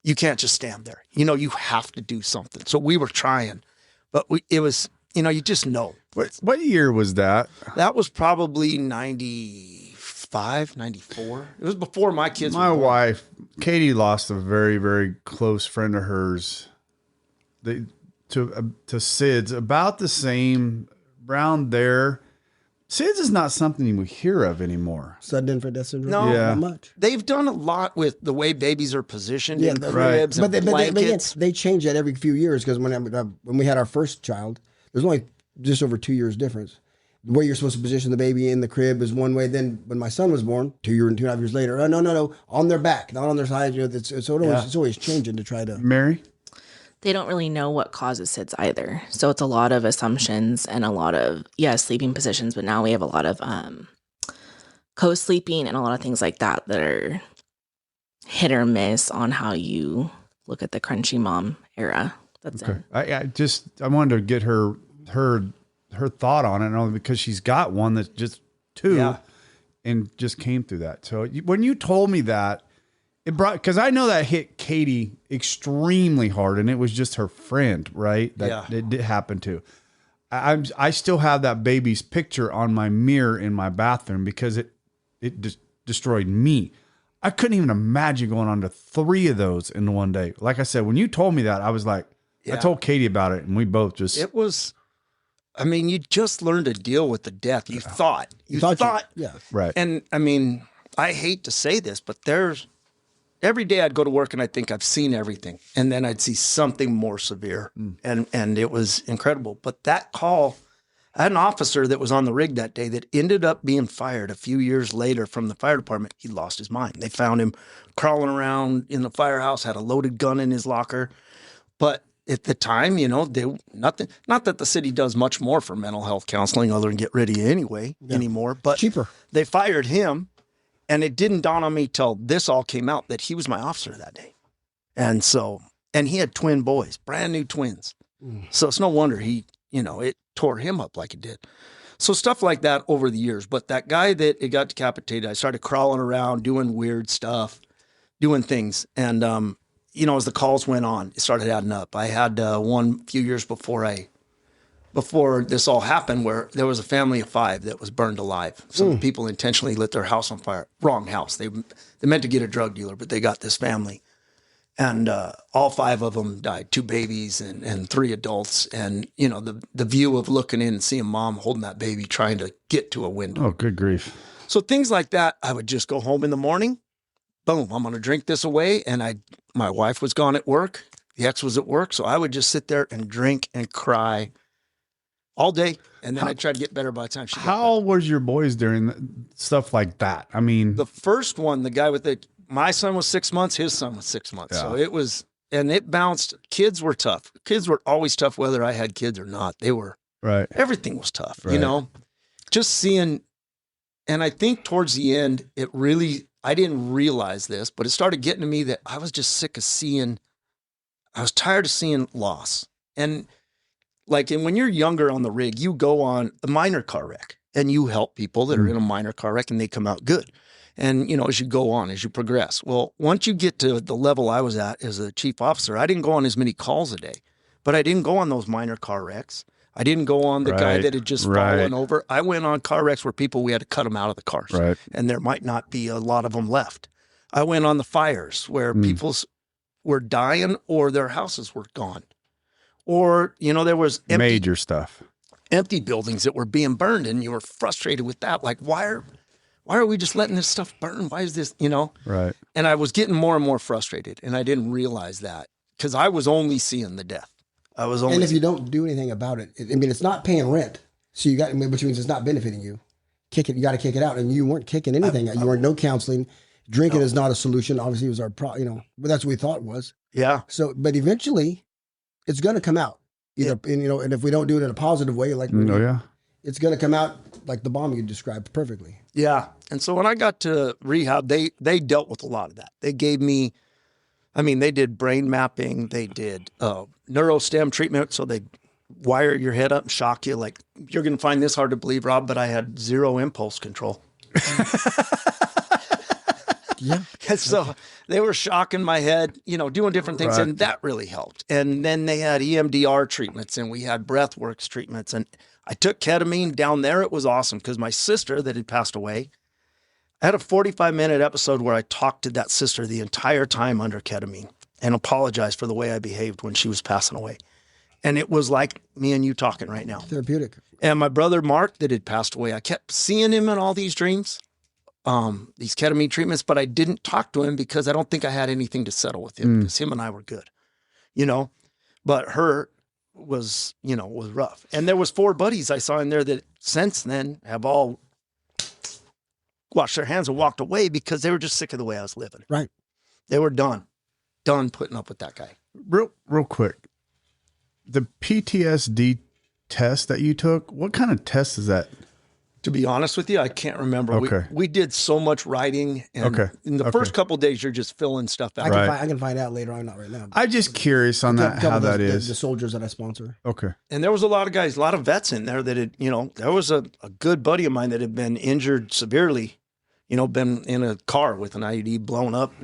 you can't just stand there. You know, you have to do something. So we were trying, but it was, you know, you just know. What year was that? That was probably 95, 94. It was before my kids were born. My wife, Katie, lost a very, very close friend of hers to SIDS about the same around there. SIDS is not something we hear of anymore. Sudden infant death syndrome? No, not much. They've done a lot with the way babies are positioned in cribs and blankets. They change that every few years because when we had our first child, there's only just over 2 years difference. The way you're supposed to position the baby in the crib is one way. Then when my son was born, 2 years and 2.5 years later, no, on their back, not on their side. You know, it's always changing to try to. Mary? They don't really know what causes SIDS either. So it's a lot of assumptions and a lot of, sleeping positions. But now we have a lot of co-sleeping and a lot of things like that are hit or miss on how you look at the crunchy mom era. That's okay. it. I wanted to get her thought on it, and all because she's got one that's just 2 and just came through that. So when you told me that, it brought, because I know that hit Katie extremely hard, and it was just her friend, right? That it did happen to. I still have that baby's picture on my mirror in my bathroom because it just destroyed me. I couldn't even imagine going on to 3 of those in one day. Like I said, when you told me that, I was like, I told Katie about it, and we both just. It was. I mean, you just learned to deal with the death. You thought. Right. And I mean, I hate to say this, but every day I'd go to work and I think I've seen everything. And then I'd see something more severe. And it was incredible. But that call, I had an officer that was on the rig that day that ended up being fired a few years later from the fire department. He lost his mind. They found him crawling around in the firehouse, had a loaded gun in his locker. But at the time, nothing, not that the city does much more for mental health counseling other than get rid of you anyway anymore, but cheaper. They fired him, and it didn't dawn on me till this all came out that he was my officer that day. And he had twin boys, brand new twins. So it's no wonder it tore him up like it did. So stuff like that over the years. But that guy that it got decapitated, I started crawling around, doing weird stuff, doing things. And, as the calls went on, it started adding up. I had one few years before this all happened where there was a family of 5 that was burned alive. Some people intentionally lit their house on fire. Wrong house. They meant to get a drug dealer, but they got this family. And all 5 of them died, 2 babies and 3 adults. And, the view of looking in and seeing mom holding that baby trying to get to a window. Oh, good grief. So things like that, I would just go home in the morning. Boom, I'm going to drink this away. And my wife was gone at work. The ex was at work. So I would just sit there and drink and cry all day. And then I'd try to get better by the time she got How old was your boys during stuff like that? I mean, the first one, the guy with my son was 6 months, his son was 6 months. Yeah. So it bounced. Kids were tough. Kids were always tough, whether I had kids or not. They were, right. Everything was tough, Right. just seeing. And I think towards the end, I didn't realize this, but it started getting to me that I was just sick of I was tired of seeing loss. And when you're younger on the rig, you go on a minor car wreck and you help people that are in a minor car wreck and they come out good. And, as you go on, as you progress. Well, once you get to the level I was at as a chief officer, I didn't go on as many calls a day, but I didn't go on those minor car wrecks. I didn't go on the guy that had just fallen over. I went on car wrecks where we had to cut them out of the cars. Right. And there might not be a lot of them left. I went on the fires where people were dying or their houses were gone. Or, there was major stuff. Empty buildings that were being burned and you were frustrated with that. Like, why are we just letting this stuff burn? Why is this, Right. And I was getting more and more frustrated and I didn't realize that because I was only seeing the death. And if you don't do anything about it, it's not paying rent. So which means it's not benefiting you. You got to kick it out. And you weren't kicking anything out. You weren't no counseling. Drinking is not a solution. Obviously it was our but that's what we thought it was. Yeah. So, but eventually it's going to come out either, and if we don't do it in a positive way, it's going to come out like the bomb you described perfectly. Yeah. And so when I got to rehab, they dealt with a lot of that. They gave me, they did brain mapping. They did neurostem treatment. So they wire your head up and shock you. Like, you're going to find this hard to believe, Rob, but I had 0 impulse control. Yeah. And so they were shocking my head, doing different things. Right. And that really helped. And then they had EMDR treatments and we had breathworks treatments. And I took ketamine down there. It was awesome because my sister that had passed away, I had a 45-minute episode where I talked to that sister the entire time under ketamine and apologized for the way I behaved when she was passing away. And it was like me and you talking right now. Therapeutic. And my brother, Mark, that had passed away, I kept seeing him in all these dreams, these ketamine treatments, but I didn't talk to him because I don't think I had anything to settle with him because him and I were good, but her was rough. And there was 4 buddies I saw in there that since then have all washed their hands and walked away because they were just sick of the way I was living. Right. They were done putting up with that guy. Real quick. The PTSD test that you took, what kind of test is that? To be honest with you, I can't remember. Okay. We did so much writing. And in the first couple of days, you're just filling stuff out. I can find out later on, not right now. I'm just curious on that, how that is. The soldiers that I sponsor. Okay. And there was a lot of guys, a lot of vets in there that had, there was a good buddy of mine that had been injured severely, been in a car with an IED blown up,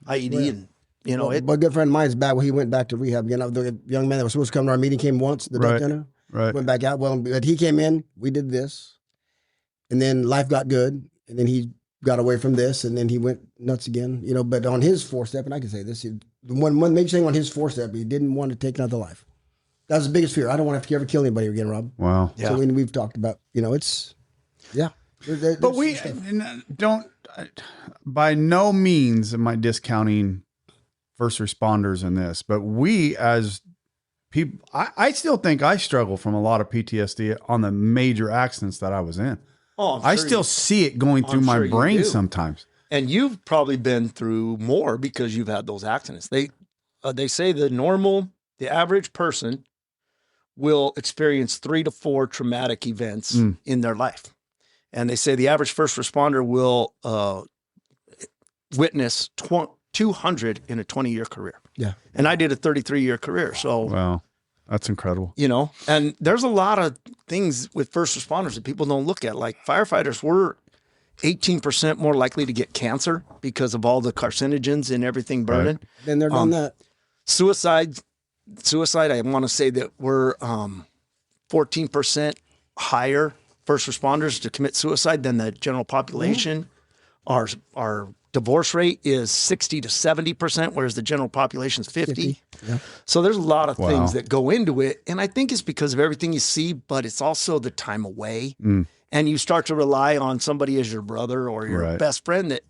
IED, and, But a good friend of mine's back when he went back to rehab again. The young man that was supposed to come to our meeting came once, the death dinner. Right. Went back out. Well, but he came in, we did this. And then life got good. And then he got away from this. And then he went nuts again. But on his 4-step, and I can say this, the one major thing on his 4-step, he didn't want to take another life. That was the biggest fear. I don't want to have to ever kill anybody again, Rob. Wow. Yeah. So we've talked about, it's, yeah. But we don't, by no means am I discounting first responders in this, but we as people, I still think I struggle from a lot of PTSD on the major accidents that I was in. Oh, I still see it going through my sure you brain do. sometimes. And you've probably been through more because you've had those accidents. They say the average person will experience 3 to 4 traumatic events in their life. And they say the average first responder will witness 200 in a 20-year career. Yeah. And I did a 33-year career. So, Wow, that's incredible. you know, and there's a lot of things with first responders that people don't look at. Like firefighters were 18% more likely to get cancer because of all the carcinogens and everything burning. Then they're done that. Suicide, I want to say that we're 14% higher first responders to commit suicide than the general population. Our divorce rate is 60 to 70%, whereas the general population is 50. Yeah. So there's a lot of things that go into it. And I think it's because of everything you see, but it's also the time away. And you start to rely on somebody as your brother or your best friend that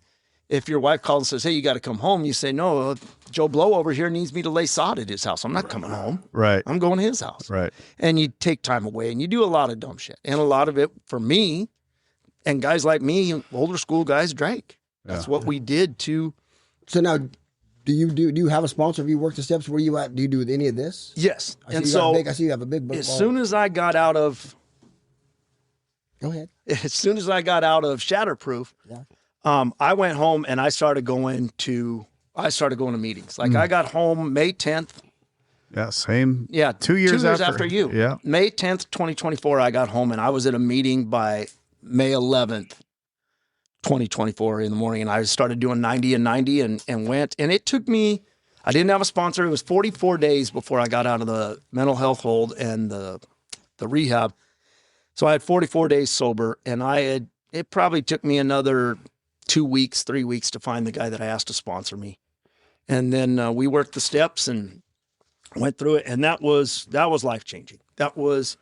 if your wife calls and says, hey, you got to come home, you say, no, Joe Blow over here needs me to lay sod at his house. I'm not coming home. Right. I'm going to his house. Right. And you take time away and you do a lot of dumb shit. And a lot of it for me and guys like me, older school guys, drank. That's what we did to. So now, do you have a sponsor? Have you worked the steps? Where you at? Do you do any of this? Yes. I see you have a big book. As soon as I got out of. Go ahead. As soon as I got out of Shatterproof, I went home and I started going to meetings. Like I got home May 10th. Yeah, same. Yeah, 2 years, after you. Yeah. May 10th, 2024, I got home and I was at a meeting by May 11th, 2024 in the morning. And I started doing 90 and 90 and went. And it took me, I didn't have a sponsor. It was 44 days before I got out of the mental health hold and the rehab. So I had 44 days sober, and it probably took me another 2 weeks, 3 weeks to find the guy that I asked to sponsor me. And then we worked the steps and went through it. And that was life-changing. That was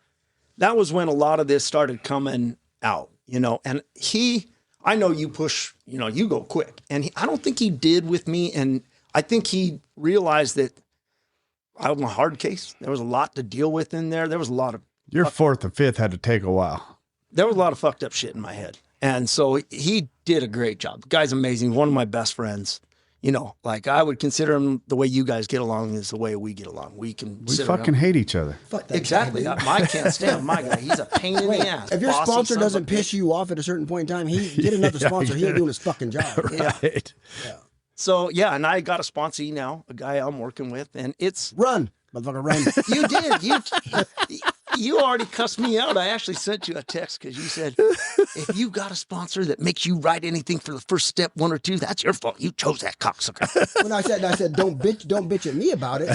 when a lot of this started coming out, you know, and I know you push, you know, you go quick, and I don't think he did with me. And I think he realized that I'm a hard case. There was a lot to deal with in there. There was a lot of, Your fourth and fifth had to take a while. There was a lot of fucked up shit in my head. And so he did a great job. The guy's amazing. One of my best friends. You know, like I would consider him the way you guys get along is the way we get along. We fucking hate each other. Fuck that exactly. guy, I can't stand my guy. He's a pain in the ass. If your Bossy sponsor son of a doesn't piss you off at a certain point in time, he get another sponsor. He ain't doing his fucking job. Right. Yeah. So yeah, and I got a sponsee now, a guy I'm working with, and it's Run, motherfucker, run. You did. You already cussed me out. I actually sent you a text because you said, if you got a sponsor that makes you write anything for the first step 1 or 2, that's your fault. You chose that cocksucker. When I said, don't bitch at me about it.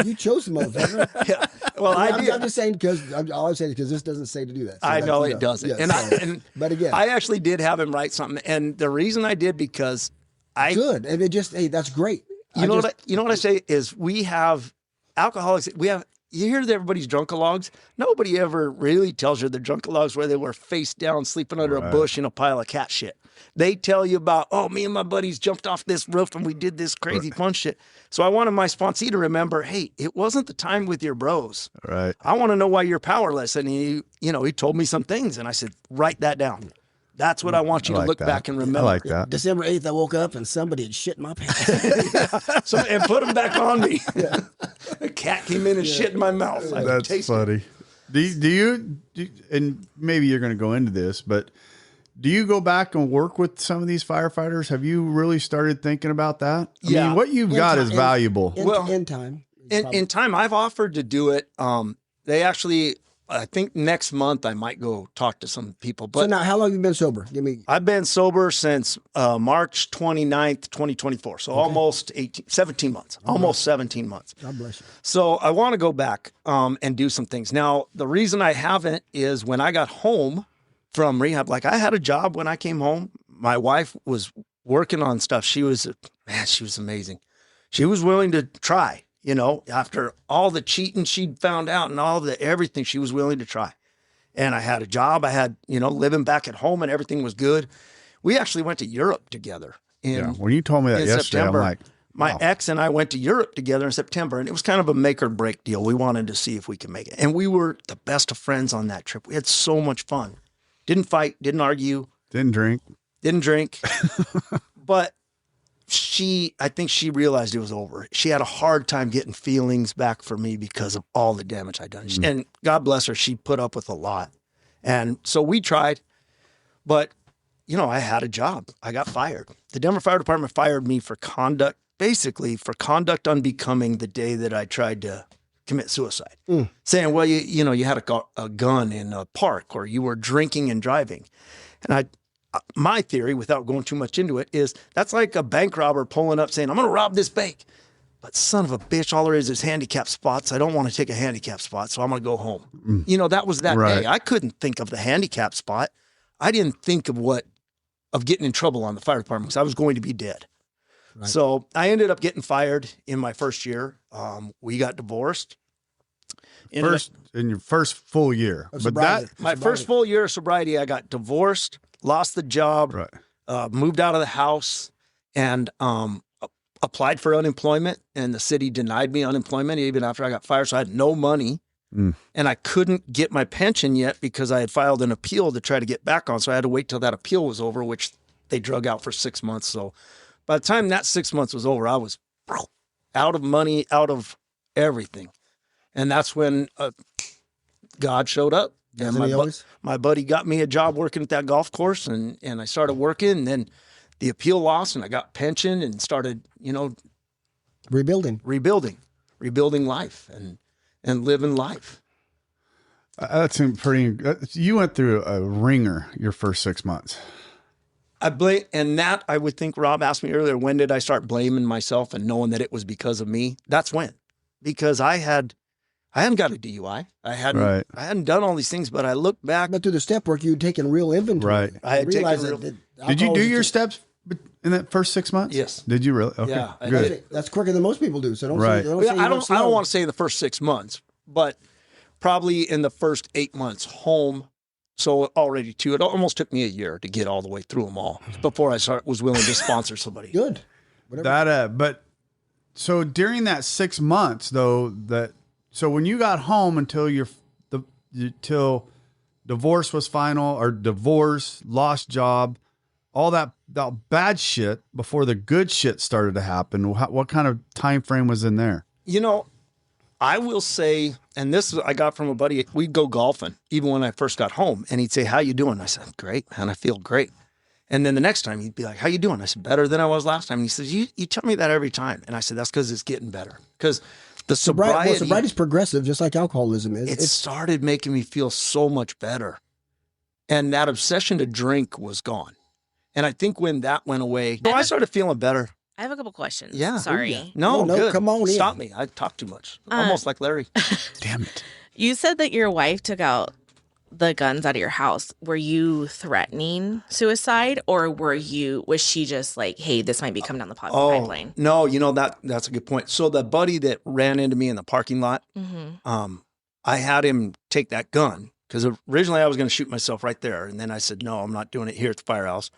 You chose the motherfucker. Yeah. Well, I did. I'm just saying all I'm saying is because this doesn't say to do that. So I know it doesn't. Yeah, but again, I actually did have him write something, and the reason I did because good, and it just that's great. You know what I say is we have alcoholics. You hear that everybody's drunkalogs. Nobody ever really tells you they're drunkalogs where they were face down, sleeping under a bush in a pile of cat shit. They tell you about, me and my buddies jumped off this roof and we did this crazy fun shit. So I wanted my sponsee to remember, hey, it wasn't the time with your bros. Right. I want to know why you're powerless. And he told me some things, and I said, write that down. That's what I want you to look back and remember. I like that. December 8th, I woke up and somebody had shit in my pants. And put them back on me. A cat came in and shit in my mouth. That's funny. Do you, and maybe you're going to go into this, but do you go back and work with some of these firefighters? Have you really started thinking about that? I mean, what you've got is valuable. In time. In time, I've offered to do it. They actually, I think next month I might go talk to some people. But so now, how long have you been sober? I've been sober since March 29th, 2024. So almost 17 months. Almost 17 months. God bless you. So I want to go back and do some things. Now, the reason I haven't is when I got home from rehab, like I had a job when I came home. My wife was working on stuff. She was amazing. She was willing to try. After all the cheating she'd found out and all the everything, she was willing to try. And I had a job. I had, living back at home and everything was good. We actually went to Europe together. When you told me that yesterday, September. I'm like, My ex and I went to Europe together in September, and it was kind of a make or break deal. We wanted to see if we could make it. And we were the best of friends on that trip. We had so much fun. Didn't fight, didn't argue. Didn't drink. But I think she realized it was over. She had a hard time getting feelings back for me because of all the damage I'd done. And God bless her, she put up with a lot. And so we tried, but I had a job. I got fired. The Denver Fire Department fired me for conduct, basically for conduct unbecoming the day that I tried to commit suicide. Saying, well, you had a gun in a park, or you were drinking and driving. And my theory, without going too much into it, is that's like a bank robber pulling up saying, I'm going to rob this bank. But son of a bitch, all there is handicap spots. I don't want to take a handicap spot, so I'm going to go home. That was that Right. day. I couldn't think of the handicap spot. I didn't think of getting in trouble on the fire department because I was going to be dead. Right. So I ended up getting fired in my first year. We got divorced. In your first full year. My first full year of sobriety, I got divorced, lost the job, moved out of the house, and applied for unemployment. And the city denied me unemployment even after I got fired. So I had no money. And I couldn't get my pension yet because I had filed an appeal to try to get back on. So I had to wait till that appeal was over, which they drug out for 6 months. So by the time that 6 months was over, I was out of money, out of everything. And that's when God showed up. And my buddy got me a job working at that golf course, and I started working. And then the appeal lost, and I got pension and started, rebuilding life and living life. That's pretty. You went through a ringer your first 6 months. I would think Rob asked me earlier, when did I start blaming myself and knowing that it was because of me? That's when, because I hadn't got a DUI. I hadn't done all these things, but I look back. But through the step work, you'd taken real inventory. Right. I had Did you do your steps in that first 6 months? Yes. Did you really? Okay. Yeah, good. That's quicker than most people do. So don't Right. say, don't say I don't want to say the first 6 months, but probably in the first 8 months home. So already it almost took me a year to get all the way through them all before I was willing to sponsor somebody. Good. Whatever. But so during that 6 months though, so when you got home until till divorce was final, or divorce, lost job, all that bad shit before the good shit started to happen, what kind of time frame was in there? I will say, and this I got from a buddy, we'd go golfing even when I first got home, and he'd say, how you doing? I said, great, man, I feel great. And then the next time he'd be like, how you doing? I said, better than I was last time. And he says, you tell me that every time. And I said, that's because it's getting better. Because the sobriety. Sobriety's progressive, just like alcoholism is. It started making me feel so much better. And that obsession to drink was gone. And I think when that went away, I started feeling better. I have a couple questions. Yeah. Sorry. Yeah. No, good. Come on in. Stop me. I talk too much. Almost like Larry. Damn it. You said that your wife took out the guns out of your house. Were you threatening suicide, or was she just like, hey, this might be coming down the pipeline? No, that's a good point. So the buddy that ran into me in the parking lot, I had him take that gun because originally I was going to shoot myself right there. And then I said, no, I'm not doing it here at the firehouse.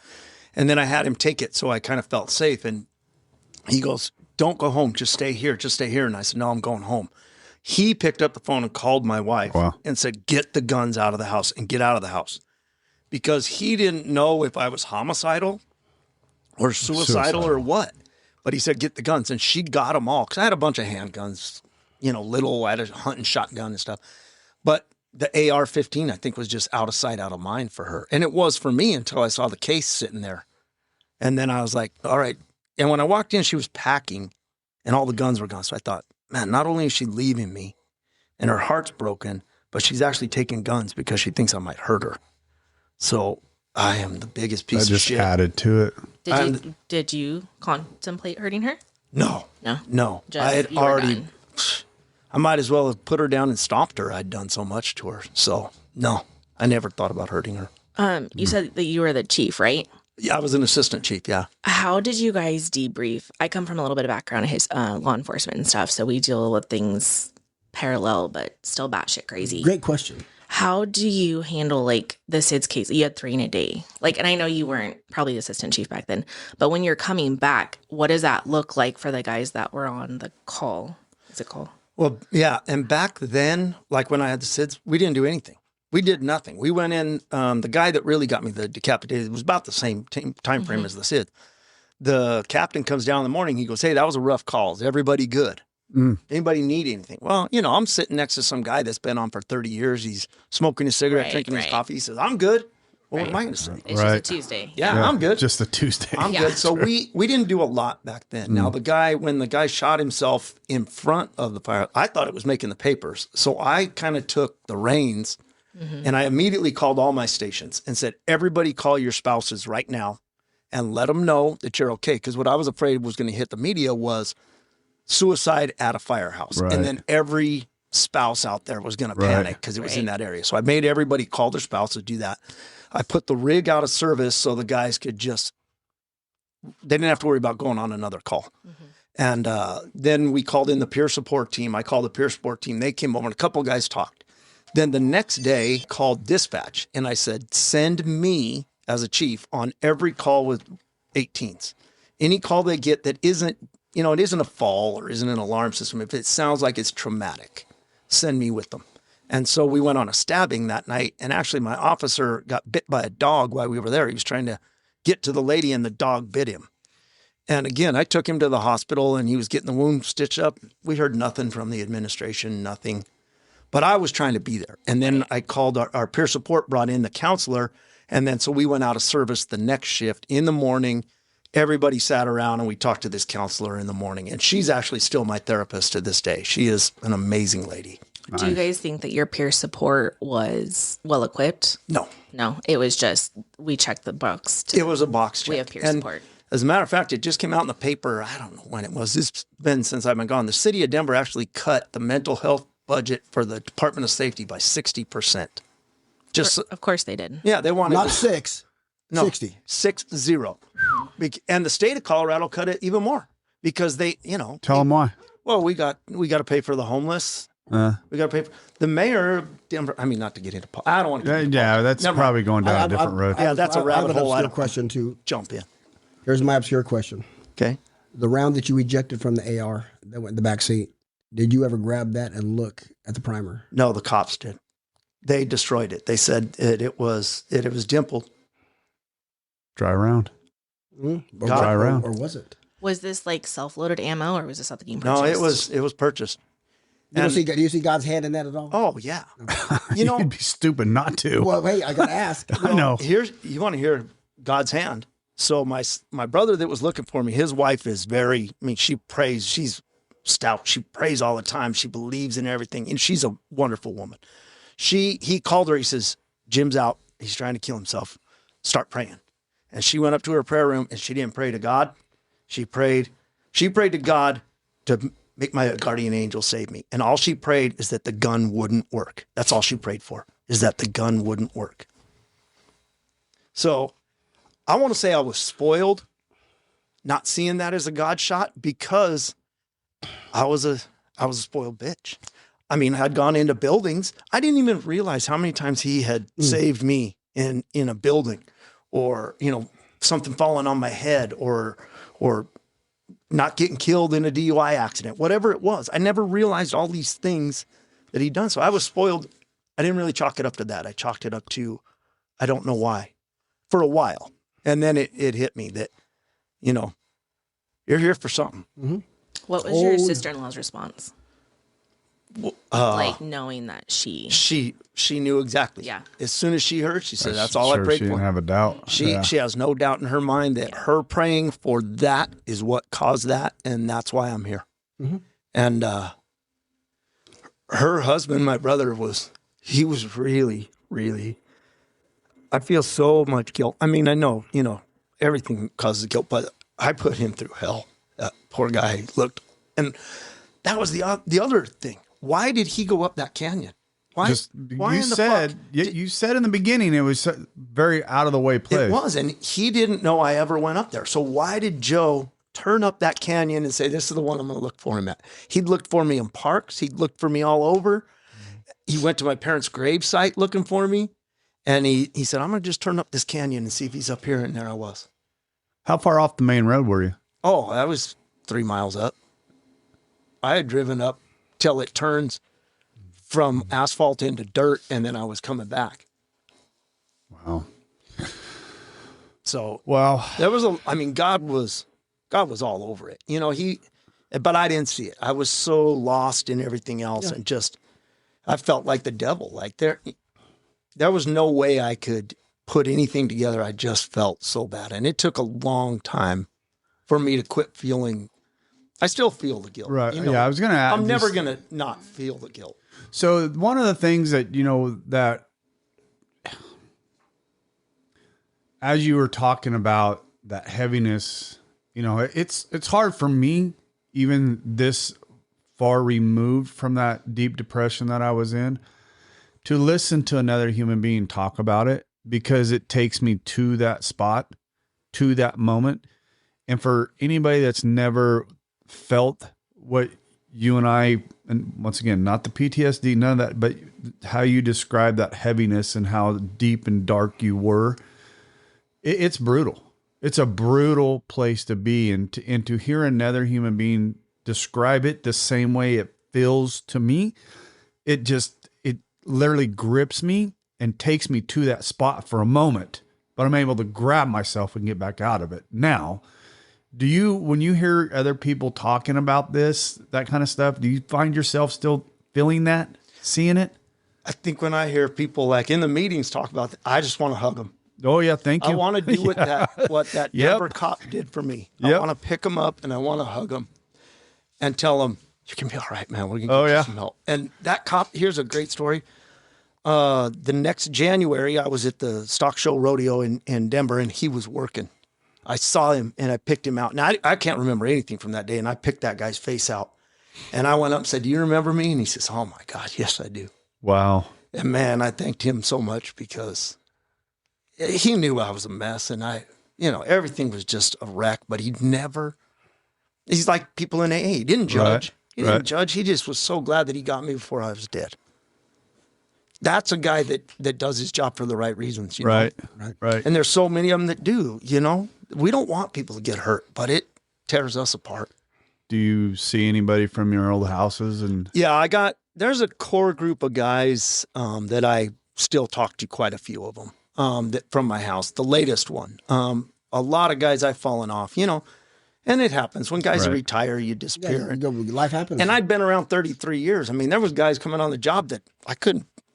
And then I had him take it. So I kind of felt safe. And he goes, don't go home. Just stay here. Just stay here. And I said, no, I'm going home. He picked up the phone and called my wife and said, get the guns out of the house and get out of the house. Because he didn't know if I was homicidal or suicidal or what. But he said, get the guns. And she got them all. Because I had a bunch of handguns, I had a hunting shotgun and stuff. But the AR-15, I think, was just out of sight, out of mind for her. And it was for me until I saw the case sitting there. And then I was like, all right. And when I walked in, she was packing and all the guns were gone. So I thought, man, not only is she leaving me and her heart's broken, but she's actually taking guns because she thinks I might hurt her. So I am the biggest piece of shit. I just added to it. Did you contemplate hurting her? No. I had already, I might as well have put her down and stomped her. I'd done so much to her. So no, I never thought about hurting her. You said that you were the chief, right? Yeah, I was an assistant chief, yeah. How did you guys debrief? I come from a little bit of background in his law enforcement and stuff, so we deal with things parallel, but still batshit crazy. Great question. How do you handle like the SIDS case? You had 3 in a day. Like, and I know you weren't probably the assistant chief back then, but when you're coming back, what does that look like for the guys that were on the call? Is it call? Well, yeah. And back then, like when I had the SIDS, we didn't do anything. We did nothing. We went in, the guy that really got me the decapitated was about the same time frame as the SIDS. The captain comes down in the morning. He goes, hey, that was a rough call. Is everybody good? Anybody need anything? Well, you know, I'm sitting next to some guy that's been on for 30 years. He's smoking his cigarette, drinking his coffee. He says, I'm good. Well, what am I going to say? It's just a Tuesday. Yeah, I'm good. Just a Tuesday. I'm good. So we didn't do a lot back then. Now, when the guy shot himself in front of the fire, I thought it was making the papers. So I kind of took the reins and I immediately called all my stations and said, everybody call your spouses right now and let them know that you're okay. Because what I was afraid was going to hit the media was suicide at a firehouse. Right. And then every spouse out there was going to panic because it was in that area. So I made everybody call their spouse to do that. I put the rig out of service so the guys could they didn't have to worry about going on another call. And then we called in the peer support team. I called the peer support team. They came over and a couple of guys talked. Then the next day called dispatch and I said, send me as a chief on every call with 18s. Any call they get that isn't, you know, it isn't a fall or isn't an alarm system. If it sounds like it's traumatic, send me with them. And so we went on a stabbing that night. And actually my officer got bit by a dog while we were there. He was trying to get to the lady and the dog bit him. And again, I took him to the hospital and he was getting the wound stitched up. We heard nothing from the administration, nothing. But I was trying to be there. And then I called our peer support, brought in the counselor. And then so we went out of service the next shift in the morning. Everybody sat around and we talked to this counselor in the morning. And she's actually still my therapist to this day. She is an amazing lady. Do you guys think that your peer support was well equipped? No. No, it was just, we checked the box. It was a box check. We have peer And support. as a matter of fact, it just came out in the paper. I don't know when it was. It's been since I've been gone. The city of Denver actually cut the mental health budget for the Department of Safety by 60%. Just Of course they did. yeah, they wanted Not 6, no, 60. 60. And the state of Colorado cut it even more because they, you know, Tell them why. well, we got to pay for the homeless. We got to pay for the mayor of Denver. I mean, not to get into I don't want to. Yeah, that's Never probably going down a different road. Yeah, that's a rabbit hole. I I have an don't obscure question too. jump in. Here's my obscure question. Okay. The round that you ejected from the AR that went in the back seat, did you ever grab that and look at the primer? No, the cops did. They destroyed it. They said it was dimpled. Dry round. Or, Dry round. or was it? Was this like self-loaded ammo or was this something you purchased? No, it was purchased. Do you see God's hand in that at all? Oh yeah. You know, You'd be stupid not to. Well, hey, I gotta ask. I know. you want to hear God's hand. So my brother that was looking for me, his wife is she prays. She's stout. She prays all the time. She believes in everything. And she's a wonderful woman. He called her. He says, Jim's out. He's trying to kill himself. Start praying. And she went up to her prayer room and she didn't pray to God. She prayed to God to make my guardian angel save me. And all she prayed is that the gun wouldn't work. That's all she prayed for, is that the gun wouldn't work. So I want to say I was spoiled not seeing that as a God shot because I was a spoiled bitch. I mean, I'd gone into buildings. I didn't even realize how many times he had saved me in a building, or, you know, something falling on my head, or not getting killed in a DUI accident, whatever it was. I never realized all these things that he'd done. So I was spoiled. I didn't really chalk it up to that. I chalked it up to, I don't know why, for a while. And then it hit me that, you know, you're here for something. Mm-hmm. What was your sister-in-law's response? Like knowing that she knew exactly. Yeah. As soon as she heard, she said, "That's all I prayed she for." Didn't have a doubt. She has no doubt in her mind that her praying for that is what caused that, and that's why I'm here. Mm-hmm. And her husband, my brother, was really, really. I feel so much guilt. I mean, I know, you know, everything causes guilt, but I put him through hell. That poor guy looked, and that was the other thing. Why did he go up that canyon? Why? Why you in the said fuck? you said in the beginning it was very out of the way place. It was, and he didn't know I ever went up there. So why did Joe turn up that canyon and say, "This is the one I'm going to look for him at"? He'd looked for me in parks. He'd looked for me all over. he went to my parents' grave site looking for me. And he said, I'm going to just turn up this canyon and see if he's up here. And there I was. How far off the main road were you? Oh, I was 3 miles up. I had driven up till it turns from asphalt into dirt, and then I was coming back. Wow. So Wow. there was God was all over it. You know, but I didn't see it. I was so lost in everything else, and just, I felt like the devil. Like there was no way I could put anything together. I just felt so bad. And it took a long time for me to quit feeling. I still feel the guilt. Right. You know, Yeah. I was going to ask. I'm never going to not feel the guilt. So one of the things that, you know, that as you were talking about that heaviness, you know, it's hard for me, even this far removed from that deep depression that I was in, to listen to another human being talk about it, because it takes me to that spot, to that moment. And for anybody that's never felt what you and I, and once again, not the PTSD, none of that, but how you describe that heaviness and how deep and dark you were, it's brutal. It's a brutal place to be. And to hear another human being describe it the same way it feels to me, it literally grips me and takes me to that spot for a moment, but I'm able to grab myself and get back out of it. Now, when you hear other people talking about this, that kind of stuff, do you find yourself still feeling that, seeing it? I think when I hear people like in the meetings talk about that, I just want to hug them. Oh yeah. Thank you. I want to do what that Yep. Denver cop did for me. Yep. I want to pick them up and I want to hug them and tell them, you can be all right, man. We're going to Oh, get yeah. you some help. And that cop, here's a great story. The next January, I was at the stock show rodeo in Denver, and he was working. I saw him and I picked him out. Now, I can't remember anything from that day, and I picked that guy's face out. And I went up and said, do you remember me? And he says, oh my God, yes, I do. Wow. And man, I thanked him so much, because he knew I was a mess, and everything was just a wreck, but he's like people in AA. He didn't judge. Right. He didn't judge. He just was so glad that he got me before I was dead. That's a guy that does his job for the right reasons. You know? Right. And there's so many of them that do, you know. We don't want people to get hurt, but it tears us apart. Do you see anybody from your old houses? And Yeah, there's a core group of guys that I still talk to, quite a few of them that from my house, the latest one. A lot of guys I've fallen off, you know, and it happens. When guys Right. retire, you disappear. Life happens. And I'd been around 33 years. I mean, there was guys coming on the job that I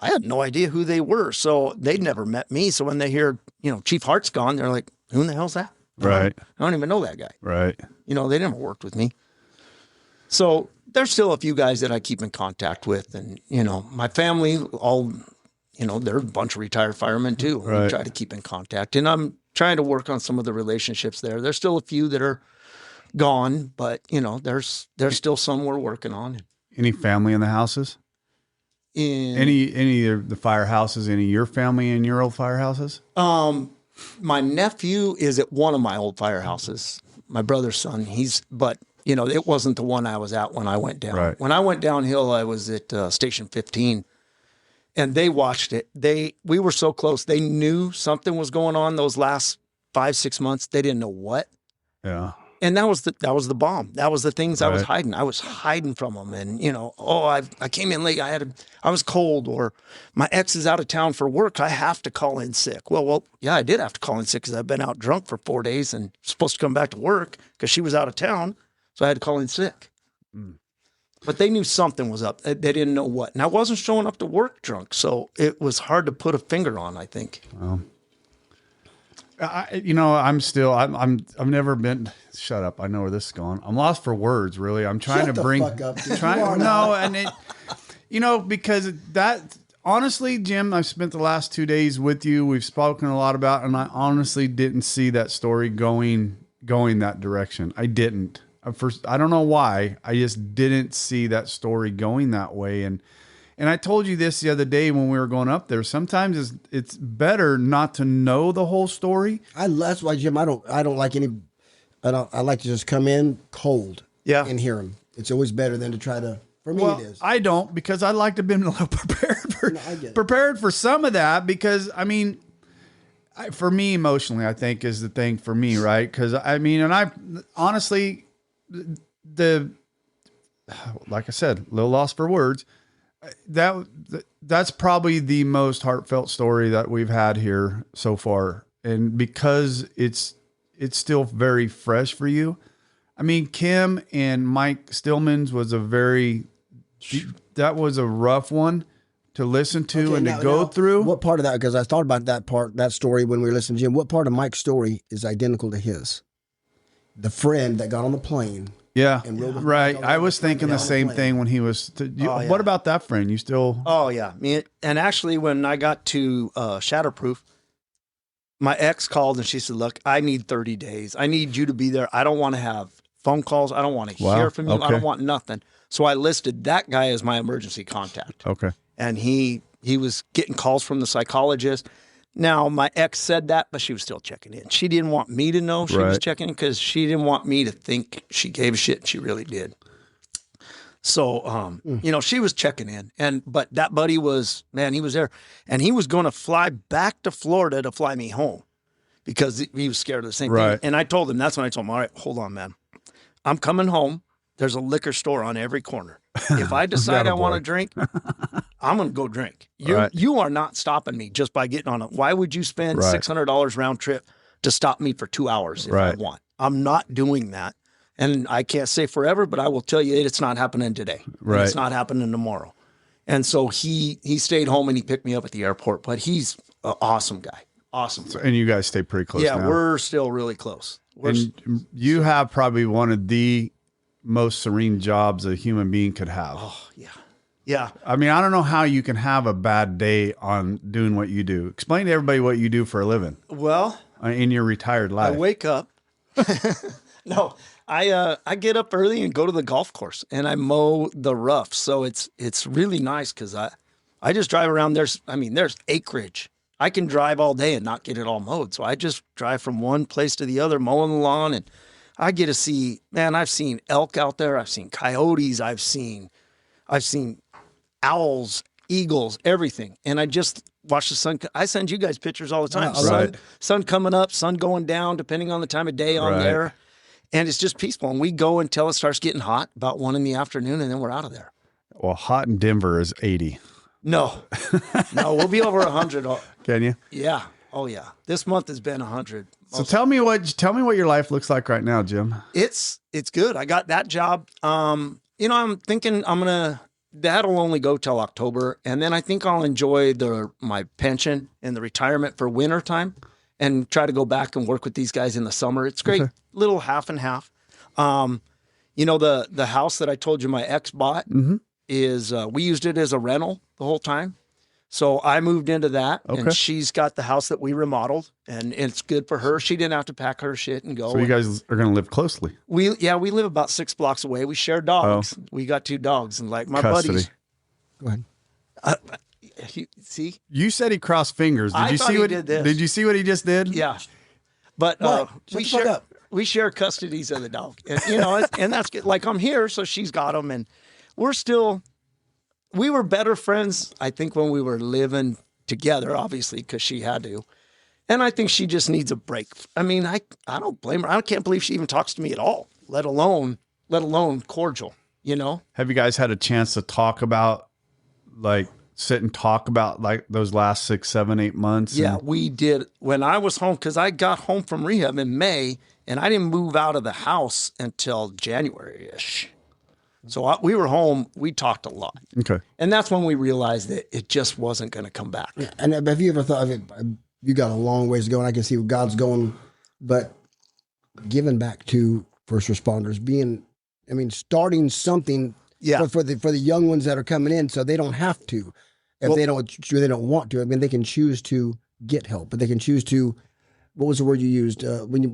had no idea who they were. So they'd never met me. So when they hear, you know, Chief Hart's gone, they're like, who in the hell's that? Right. I don't even know that guy. Right. You know, they never worked with me. So there's still a few guys that I keep in contact with. And, you know, my family, all, you know, they're a bunch of retired firemen too. We Right. try to keep in contact. And I'm trying to work on some of the relationships there. There's still a few that are gone, but, you know, there's still some we're working on. Any family in the houses? Any of the firehouses? Any of your family in your old firehouses? My nephew is at one of my old firehouses. My brother's son. But you know, it wasn't the one I was at when I went down. Right. When I went downhill, I was at Station 15, and they watched it. We were so close. They knew something was going on those last 5-6 months. They didn't know what. Yeah. And that was the bomb. That was the things I was Right. hiding. I was hiding from them. And, you know, I came in late. I was cold, or my ex is out of town for work. I have to call in sick. Well, yeah, I did have to call in sick because I've been out drunk for 4 days and supposed to come back to work because she was out of town. So I had to call in sick. But they knew something was up. They didn't know what. And I wasn't showing up to work drunk. So it was hard to put a finger on, I think. I've never been. Shut up! I know where this is going. I'm lost for words. Really, I'm trying Shut to the bring. fuck up, dude. You are not. Because that honestly, Jim, I've spent the last 2 days with you. We've spoken a lot about, and I honestly didn't see that story going that direction. I didn't. I don't know why. I just didn't see that story going that way. And I told you this the other day when we were going up there. Sometimes it's better not to know the whole story. That's why, Jim, I don't like any. I like to just come in cold. Yeah. And hear him. It's always better than to try to For me, it is. I don't, because I like to be a little prepared for some of that, because I mean, for me emotionally, I think is the thing for me, right? Because I mean, and I honestly, like I said, little lost for words. That's probably the most heartfelt story that we've had here so far, and because it's still very fresh for you. I mean, Kim and Mike Stillman's was that was a rough one to listen to and to go through. What part of that? Because I thought about that story when we were listening to Jim. What part of Mike's story is identical to his? The friend that got on the plane. Yeah, right. I was thinking the same thing when he was. What about that friend? You still? Oh yeah, and actually, when I got to Shatterproof, my ex called and she said, "Look, I need 30 days. I need you to be there. I don't want to have phone calls. I don't want to hear from you. I don't want nothing." So I listed that guy as my emergency contact. Okay, and he was getting calls from the psychologist. Now, my ex said that, but she was still checking in. She didn't want me to know she was checking in because she didn't want me to think she gave a shit. She really did. So, she was checking in. But that buddy he was there. And he was going to fly back to Florida to fly me home because he was scared of the same thing. And I told him, that's when I told him, all right, hold on, man. I'm coming home. There's a liquor store on every corner. If I decide I want to drink, I'm going to go drink. You are not stopping me just by getting on it. Why would you spend $600 round trip to stop me for 2 hours if I want? I'm not doing that. And I can't say forever, but I will tell you it's not happening today. It's not happening tomorrow. And so he stayed home and he picked me up at the airport, but he's an awesome guy. Awesome. And you guys stay pretty close now. We're still really close. And you have probably one of the most serene jobs a human being could have. Oh, yeah. Yeah. I mean, I don't know how you can have a bad day on doing what you do. Explain to everybody what you do for a living. Well, in your retired life. I wake up. No, I get up early and go to the golf course and I mow the rough. So it's really nice because I just drive around. There's acreage. I can drive all day and not get it all mowed. So I just drive from one place to the other, mowing the lawn, and I get to see, I've seen elk out there. I've seen coyotes. I've seen owls, eagles, everything. And I just watch the sun. I send you guys pictures all the time. Sun coming up, sun going down, depending on the time of day on there. And it's just peaceful. And we go until it starts getting hot, about 1 p.m, and then we're out of there. Well, hot in Denver is 80. No, we'll be over 100. Can you? Yeah. Oh yeah. This month has been 100. So tell me what your life looks like right now, Jim. It's good. I got that job. I'm thinking that'll only go till October. And then I think I'll enjoy my pension and the retirement for winter time and try to go back and work with these guys in the summer. It's great. Little half and half. The house that I told you my ex bought is, we used it as a rental the whole time. So I moved into that, and she's got the house that we remodeled, and it's good for her. She didn't have to pack her shit and go. So you guys are going to live closely. We live about 6 blocks away. We share dogs. We got 2 dogs, and like my buddies. Go ahead. See? You said he crossed fingers. Did you see what he did? Did you see what he just did? Yeah. But we share custodies of the dog, and, and that's good. Like I'm here, so she's got them, and we were better friends, I think, when we were living together, obviously, because she had to. And I think she just needs a break. I mean, I don't blame her. I can't believe she even talks to me at all, let alone cordial, Have you guys had a chance to talk about, sit and talk about, those last 6, 7, 8 months? Yeah, we did. When I was home, because I got home from rehab in May, and I didn't move out of the house until January-ish. So we were home. We talked a lot. Okay. And that's when we realized that it just wasn't going to come back. Yeah. And have you ever thought of it? You got a long ways to go, and I can see where God's going, but giving back to first responders, starting something for the young ones that are coming in, so they don't have to, they don't want to. They can choose to get help, but they can choose to. What was the word you used when you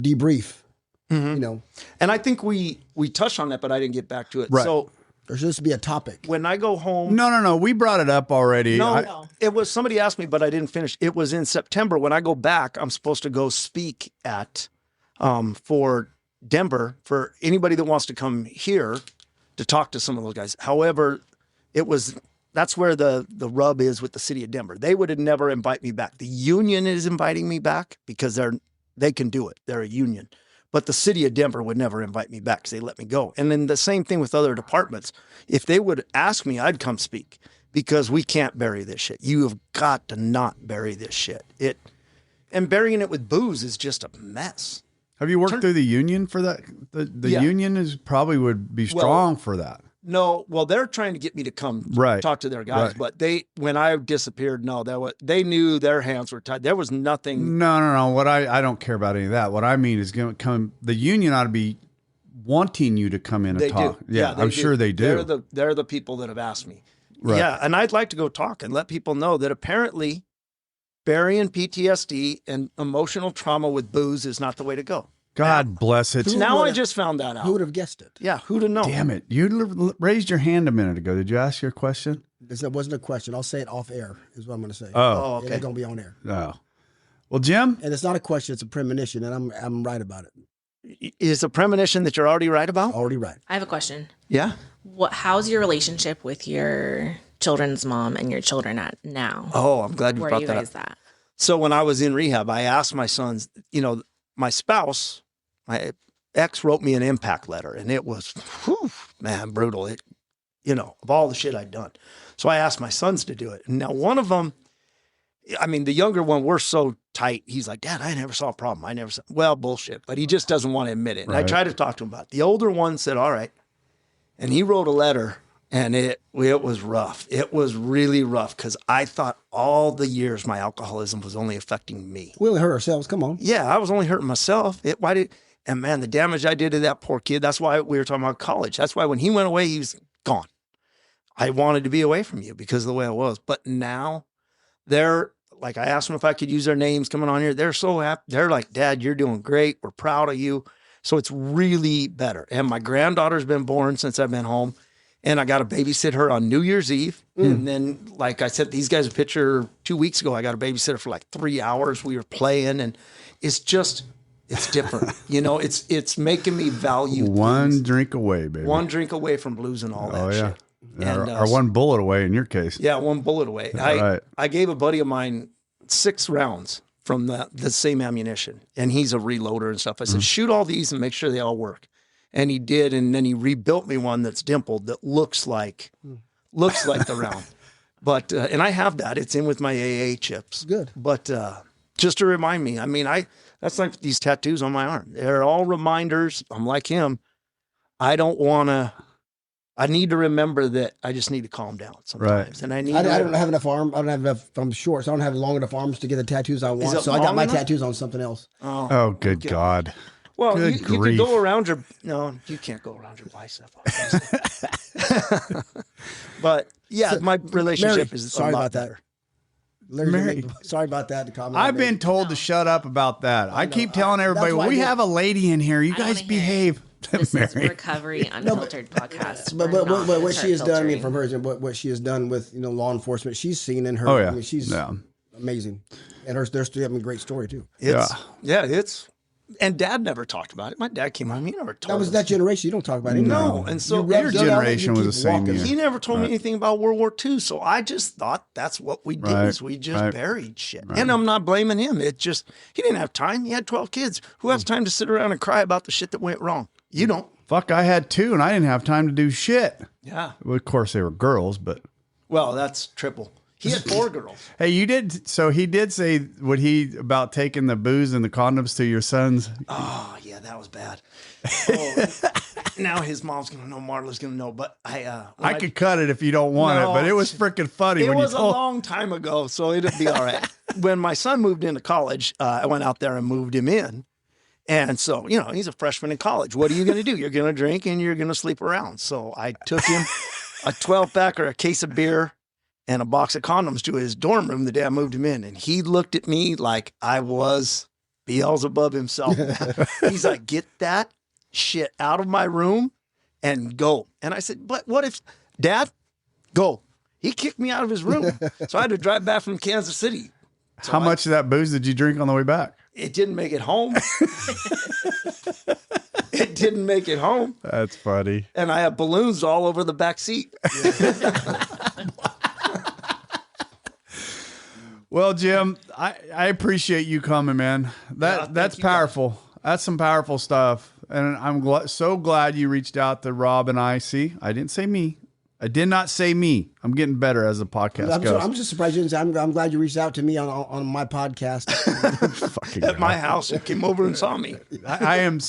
debrief? And I think we touched on that, but I didn't get back to it. Right. So there's supposed to be a topic. When I go home, no, we brought it up already. No, it was somebody asked me, but I didn't finish. It was in September. When I go back, I'm supposed to go speak at for Denver for anybody that wants to come here to talk to some of those guys. However, that's where the rub is with the city of Denver. They would have never invite me back. The union is inviting me back because they can do it. They're a union. But the city of Denver would never invite me back because they let me go. And then the same thing with other departments. If they would ask me, I'd come speak because we can't bury this shit. You have got to not bury this shit. And burying it with booze is just a mess. Have you worked through the union for that? The union would be strong for that. No, well, they're trying to get me to come talk to their guys, but when I disappeared, they knew their hands were tied. There was nothing. No. What I don't care about any of that. What I mean is going to come. The union ought to be wanting you to come in and talk. Do. Yeah, I'm sure they do. They're the people that have asked me. Right. Yeah, and I'd like to go talk and let people know that apparently burying PTSD and emotional trauma with booze is not the way to go. God bless it. Now I just found that out. Who would have guessed it? Yeah, who'd have known? Damn it. You raised your hand a minute ago. Did you ask your question? That wasn't a question. I'll say it off air, is what I'm going to say. Oh, okay. It's going to be on air. Oh. Well, Jim? And it's not a question, it's a premonition, and I'm right about it. Is a premonition that you're already right about? Already right. I have a question. Yeah. How's your relationship with your children's mom and your children at now? Oh, I'm glad you Where brought are you that guys up. at? So when I was in rehab, I asked my sons, my spouse, my ex wrote me an impact letter, and it was, man, brutal. Of all the shit I'd done. So I asked my sons to do it. And now one of them, the younger one, we're so tight. He's like, Dad, I never saw a problem. Well, bullshit. But he just doesn't want to admit it. And I tried to talk to him about it. The older one said, all right. And he wrote a letter, and it was rough. It was really rough because I thought all the years my alcoholism was only affecting me. We only hurt ourselves. Come on. Yeah, I was only hurting myself. And man, the damage I did to that poor kid, that's why we were talking about college. That's why when he went away, he was gone. I wanted to be away from you because of the way I was. But now they're like, I asked them if I could use their names coming on here. They're so happy. They're like, Dad, you're doing great. We're proud of you. So it's really better. And my granddaughter's been born since I've been home. And I got to babysit her on New Year's Eve. And then, like I sent these guys a picture 2 weeks ago. I got a babysitter for like 3 hours. We were playing, and it's different. It's making me value one things. drink away, baby. One drink away from losing all that shit. And, or one bullet away in your case. Yeah, one bullet away. I gave a buddy of mine 6 rounds from the same ammunition, and he's a reloader and stuff. I said, shoot all these and make sure they all work. And he did, and then he rebuilt me one that's dimpled that looks like the round. But and I have that. It's in with my AA chips. Good. But just to remind me, that's like these tattoos on my arm. They're all reminders. I'm like him. I need to remember that I just need to calm down sometimes. Right. And I don't have enough arm. I don't have enough. I'm short, so I don't have long enough arms to get the tattoos I want. So I got my tattoos on something else. Oh, good God. Well, Good you can grief. go around your. No, you can't go around your bicep. But yeah, my relationship is sorry a lot about that. better. Larry, sorry about that. The comment I've been told to shut up about that. I keep telling everybody, That's why we I have a lady in here. You I guys wanna hear behave. This is Mary. Recovery Unfiltered podcast. But We're not what gonna she has start done, filtering. from her, what she has done with law enforcement, she's seen in her. Oh, yeah. She's amazing, and they're having a great story too. And Dad never talked about it. My dad came home. He never told That was us. that generation. You don't talk about it anymore. No, and so Your generation was the same year. He never told me anything about World War II, so I just thought that's what we did. Is we just buried shit. And I'm not blaming him. It just he didn't have time. He had 12 kids. Who has time to sit around and cry about the shit that went wrong? You don't. Fuck, I had 2 and I didn't have time to do shit. Yeah. Well, of course, they were girls, but. Well, that's triple. He had 4 girls. Hey, you did. So he did say about taking the booze and the condoms to your sons. Oh, yeah, that was bad. Oh, now his mom's going to know, Marla's going to know, but I could cut it if you don't want it, but it was freaking funny. It when was you told a long time ago, so it'd be all right. When my son moved into college, I went out there and moved him in. And so, he's a freshman in college. What are you going to do? You're going to drink and you're going to sleep around. So I took him a 12-pack or a case of beer and a box of condoms to his dorm room the day I moved him in. And he looked at me like I was Beelzebub himself. He's like, get that shit out of my room and go. And I said, but what if, Dad, go. He kicked me out of his room. So I had to drive back from Kansas City. So How much of that booze did you drink on the way back? It didn't make it home. it didn't make it home. That's funny. And I have balloons all over the back seat. Well, Jim, I appreciate you coming, man. That's powerful. That's some powerful stuff. And I'm so glad you reached out to Rob and I. See, I didn't say me. I did not say me. I'm getting better as the podcast goes. I'm just surprised you didn't say, I'm glad you reached out to me on my podcast. At my house and came over and saw me. I am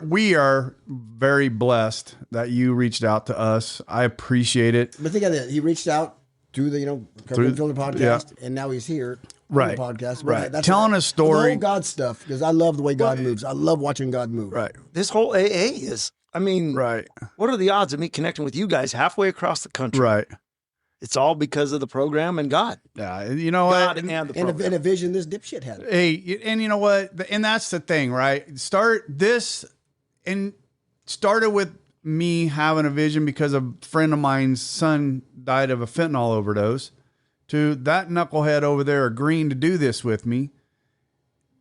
we are very blessed that you reached out to us. I appreciate it. But think of it. He reached out through the, Recovery Unfiltered podcast, and now he's here on the podcast. Right. That's telling a story. The whole God stuff, because I love the way God moves. I love watching God move. Right. This whole AA is, right. What are the odds of me connecting with you guys halfway across the country? Right. It's all because of the program and God. Yeah. You know God what? and the program. And a vision this dipshit had. Hey, and you know what? And that's the thing, right? Started with me having a vision because a friend of mine's son died of a fentanyl overdose, to that knucklehead over there agreeing to do this with me,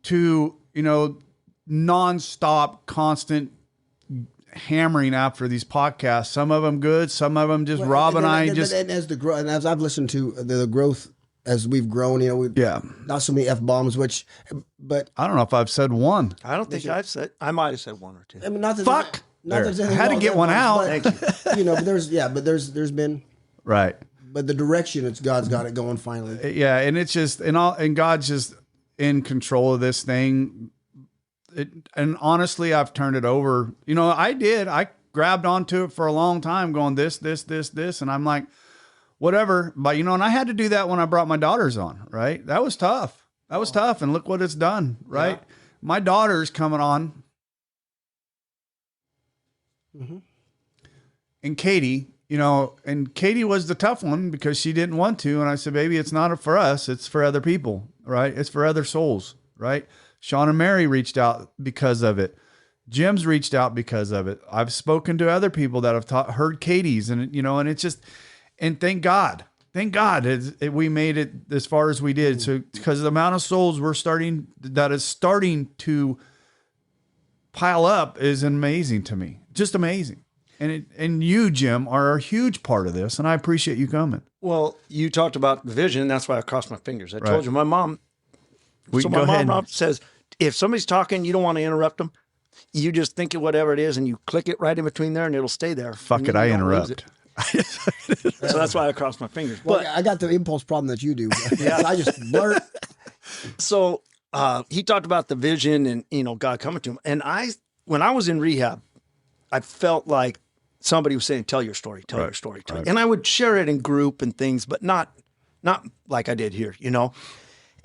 to, nonstop, constant hammering after these podcasts. Some of them good, some of them just Rob and I just. And as I've listened to the growth as we've grown, not so many F-bombs, but I don't know if I've said one. I don't think I might have said one or two. I mean, not that Fuck. Not I had to get one out. Thank you. But there's been Right. But the direction, God's got it going finally. Yeah, and it's just and God's just in control of this thing. And honestly, I've turned it over. I grabbed onto it for a long time, going this, and I'm like, whatever. But and I had to do that when I brought my daughters on. Right, that was tough. And look what it's done. Right, yeah. My daughter's coming on, and Katie. And Katie was the tough one because she didn't want to. And I said, baby, it's not for us. It's for other people, right? It's for other souls, right? Sean and Mary reached out because of it. Jim's reached out because of it. I've spoken to other people that have heard Katie's and it's just, and thank God we made it as far as we did. So, because the amount of souls that is starting to pile up is amazing to me. Just amazing. And you, Jim, are a huge part of this, and I appreciate you coming. Well, you talked about the vision, and that's why I crossed my fingers. I told you, my mom. My mom says, if somebody's talking, you don't want to interrupt them. You just think of whatever it is, and you click it right in between there, and it'll stay there. Fuck it, I interrupt. So that's why I crossed my fingers. Well, but I got the impulse problem that you do. Yeah. I just blurt. So he talked about the vision and God coming to him, and when I was in rehab, I felt like somebody was saying, tell your story. Right. And I would share it in group and things, but not like I did here,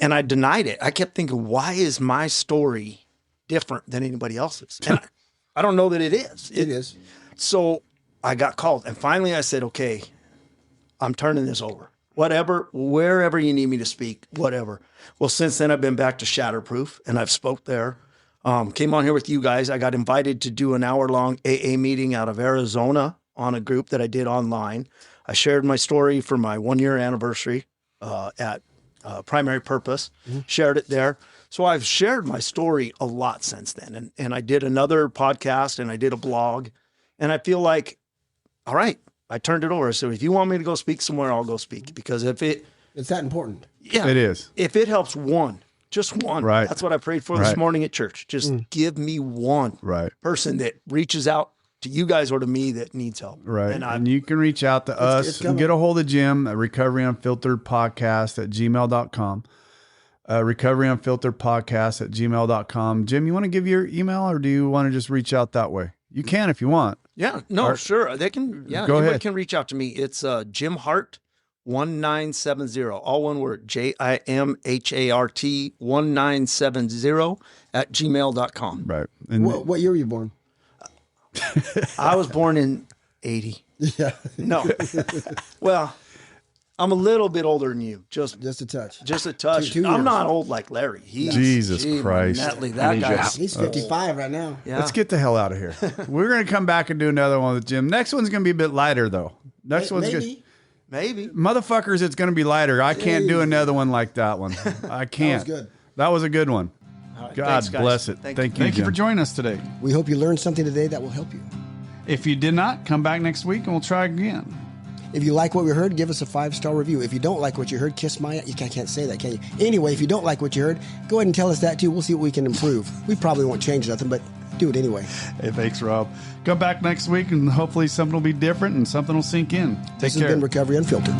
and I denied it. I kept thinking, why is my story different than anybody else's? And I don't know that it is. It is. So I got called, and finally I said, okay, I'm turning this over. Whatever, wherever you need me to speak, whatever. Well, since then I've been back to Shatterproof, and I've spoke there. Came on here with you guys. I got invited to do an hour-long AA meeting out of Arizona on a group that I did online. I shared my story for my 1-year anniversary at Primary Purpose, shared it there. So I've shared my story a lot since then. And I did another podcast and I did a blog. And I feel like, all right, I turned it over. So if you want me to go speak somewhere, I'll go speak. Because it's that important. Yeah. It is. If it helps one. Just one. Right. That's what I prayed for this morning at church. Just give me one person that reaches out to you guys or to me that needs help. Right. And you can reach out to us and get a hold of Jim at Recovery Unfiltered Podcast at gmail.com. Recovery Unfiltered Podcast at gmail.com. Jim, you want to give your email or do you want to just reach out that way? You can if you want. Yeah. No, sure. They can. Yeah. Go anybody ahead. can reach out to me. It's Jim Hart 1970, all one word, JIMHART 1970 at gmail.com. Right. And what year were you born? I was born in 80. Yeah. No. Well, I'm a little bit older than you. Just a touch. Just a touch. Two I'm years. not old like Larry. Jesus Christ. Netley, that guy. He's 55 right now. Yeah. Let's get the hell out of here. We're going to come back and do another one with Jim. Next one's going to be a bit lighter, though. Next one's good. Maybe. Motherfuckers, it's going to be lighter. I can't do another one like that one. I can't. That was good. That was a good one. right, God thanks, guys. bless it. Thank you. Thank you for again. joining us today. We hope you learned something today that will help you. If you did not, come back next week and we'll try again. If you like what we heard, give us a 5-star review. If you don't like what you heard, kiss my... You can't say that, can you? Anyway, if you don't like what you heard, go ahead and tell us that too. We'll see what we can improve. We probably won't change nothing, but do it anyway. Hey, thanks, Rob. Come back next week and hopefully something will be different and something will sink in. Take This has care. been Recovery Unfiltered.